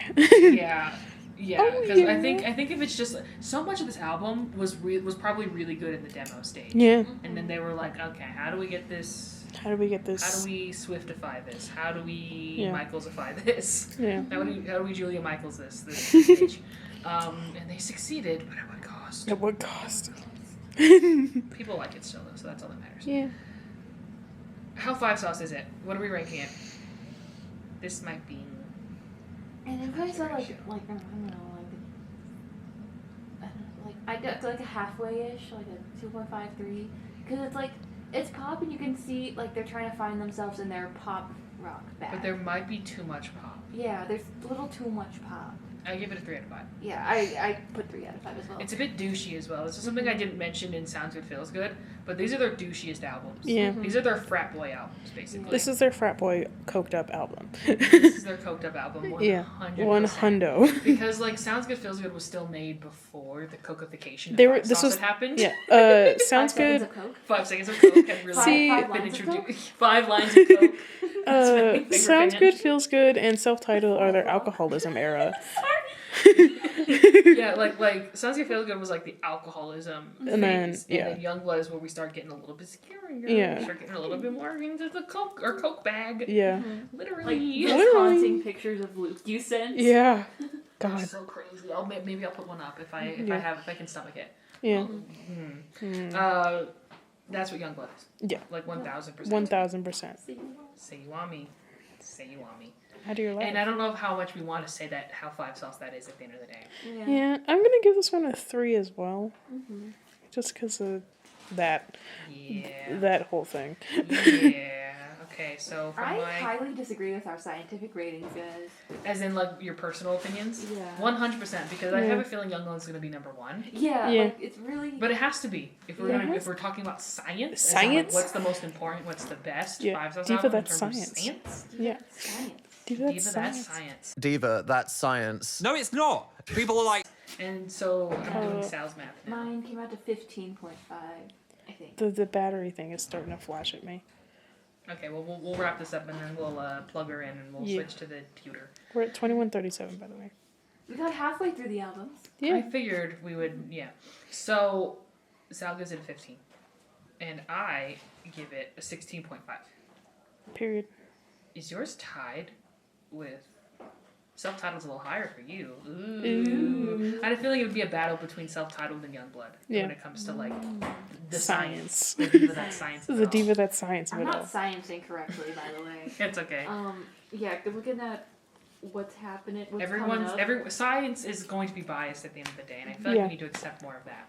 yeah. Yeah, Oh, because yeah. I think if it's just so much of this album was probably really good in the demo stage. Yeah. And then they were like, okay, how do we get this? How do we get How this? do we Swiftify this? How do we Yeah. Michaelsify this? Yeah. How do we Julia Michaels this stage? And they succeeded, but at what cost? At what cost? People like it still though, so that's all that matters. Yeah. How 5 sauce is it? What are we ranking it? This might be. And if I saw like I don't know, I got to like a halfway-ish, like a 2.53, because it's like it's pop and you can see like they're trying to find themselves in their pop rock bag. But there might be too much pop. Yeah, there's a little too much pop. I give it a 3 out of 5. Yeah, I put 3 out of 5 as well. It's a bit douchey as well. This is something I didn't mention in Sounds Good Feels Good, but these are their douchiest albums. Yeah. These are their frat boy albums, basically. This is their frat boy coked up album. This is their coked up album. 100%. Yeah. 100. Because like Sounds Good Feels Good was still made before the cokeification They of were. Five This Sauce was. had happened. Yeah. 5 Sounds seconds good. of Coke. 5 seconds of coke had really See- Five been lines of introduced. 5 lines of coke. That's my favorite Sounds band. good, feels good, and self-titled are their alcoholism era. Yeah, like Sounds Good Feels Good was like the alcoholism And then, phase, yeah. and then Youngblood is where we start getting a little bit scarier. Yeah. We start getting a little bit more into the coke bag. Yeah. Literally. Like those haunting pictures of Luke you sent. Yeah. That's God. so crazy. Maybe I'll put one up if I can stomach it. Yeah. That's what Youngblood is. Yeah. Like 1,000%. 1000%. Say you want me. Say you want me. How do you like? And I don't know how much we want to say that how 5 sauce that is at the end of the day. Yeah, I'm gonna give this one a 3 as well. Just because of that Yeah. whole thing. Yeah. Okay, so for I my highly disagree with our scientific ratings, guys. as in like your personal opinions. Yeah. 100% because I Yeah. have a feeling Youngblood's gonna be number 1. Yeah, Yeah. like it's really. But it has to be if we're Yeah. if we're talking about science. as in, Science? like, what's the most important? What's the best? Yeah. 5 sauce Diva, album in that's terms of science. science? Yeah. Science. Diva, Diva, that's that's science. science. Diva, that's science. No, it's not. People are like, And so I'm doing Sal's math now. Mine came out to 15.5, I think. The battery thing is starting to flash at me. Okay, well we'll wrap this up and then we'll plug her in and we'll Yeah. switch to the tutor. We're at 21:37, by the way. We got halfway through the albums. I Yeah. figured we would, yeah. So Sal gives it a 15, and I give it a 16.5. Period. Is yours tied with self-titled's a little higher for you? Ooh. Ooh. I had a feeling it would be a battle between self-titled and Youngblood Yeah. when it comes to like the Science. science. The diva that's science. This is of a it all. diva that's science of I'm it not all. sciencing correctly, by the way. It's okay. Yeah, looking at what's happening, what's coming up. Science is going to be biased at the end of the day, and I feel like Yeah. we need to accept more of that.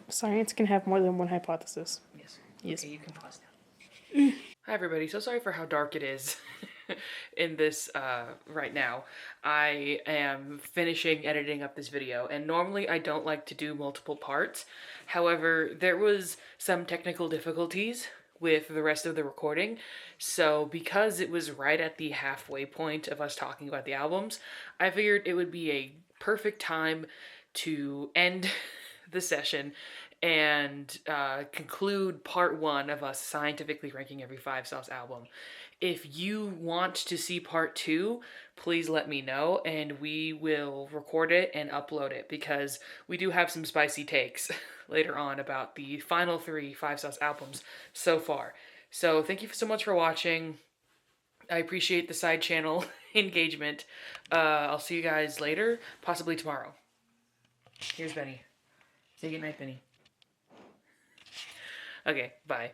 Science can have more than one hypothesis. Yes. Yes. Okay, you can pause now. Hi everybody. So sorry for how dark it is in this right now. I am finishing editing up this video, and normally I don't like to do multiple parts. However, there was some technical difficulties with the rest of the recording, so because it was right at the halfway point of us talking about the albums, I figured it would be a perfect time to end the session and conclude part 1 of us scientifically ranking every 5 sauce album. If you want to see part 2, please let me know and we will record it and upload it, because we do have some spicy takes later on about the final 3 5 sauce albums so far. So thank you so much for watching. I appreciate the side channel engagement. I'll see you guys later, possibly tomorrow. Here's Benny. Say goodnight, Benny. Okay, bye.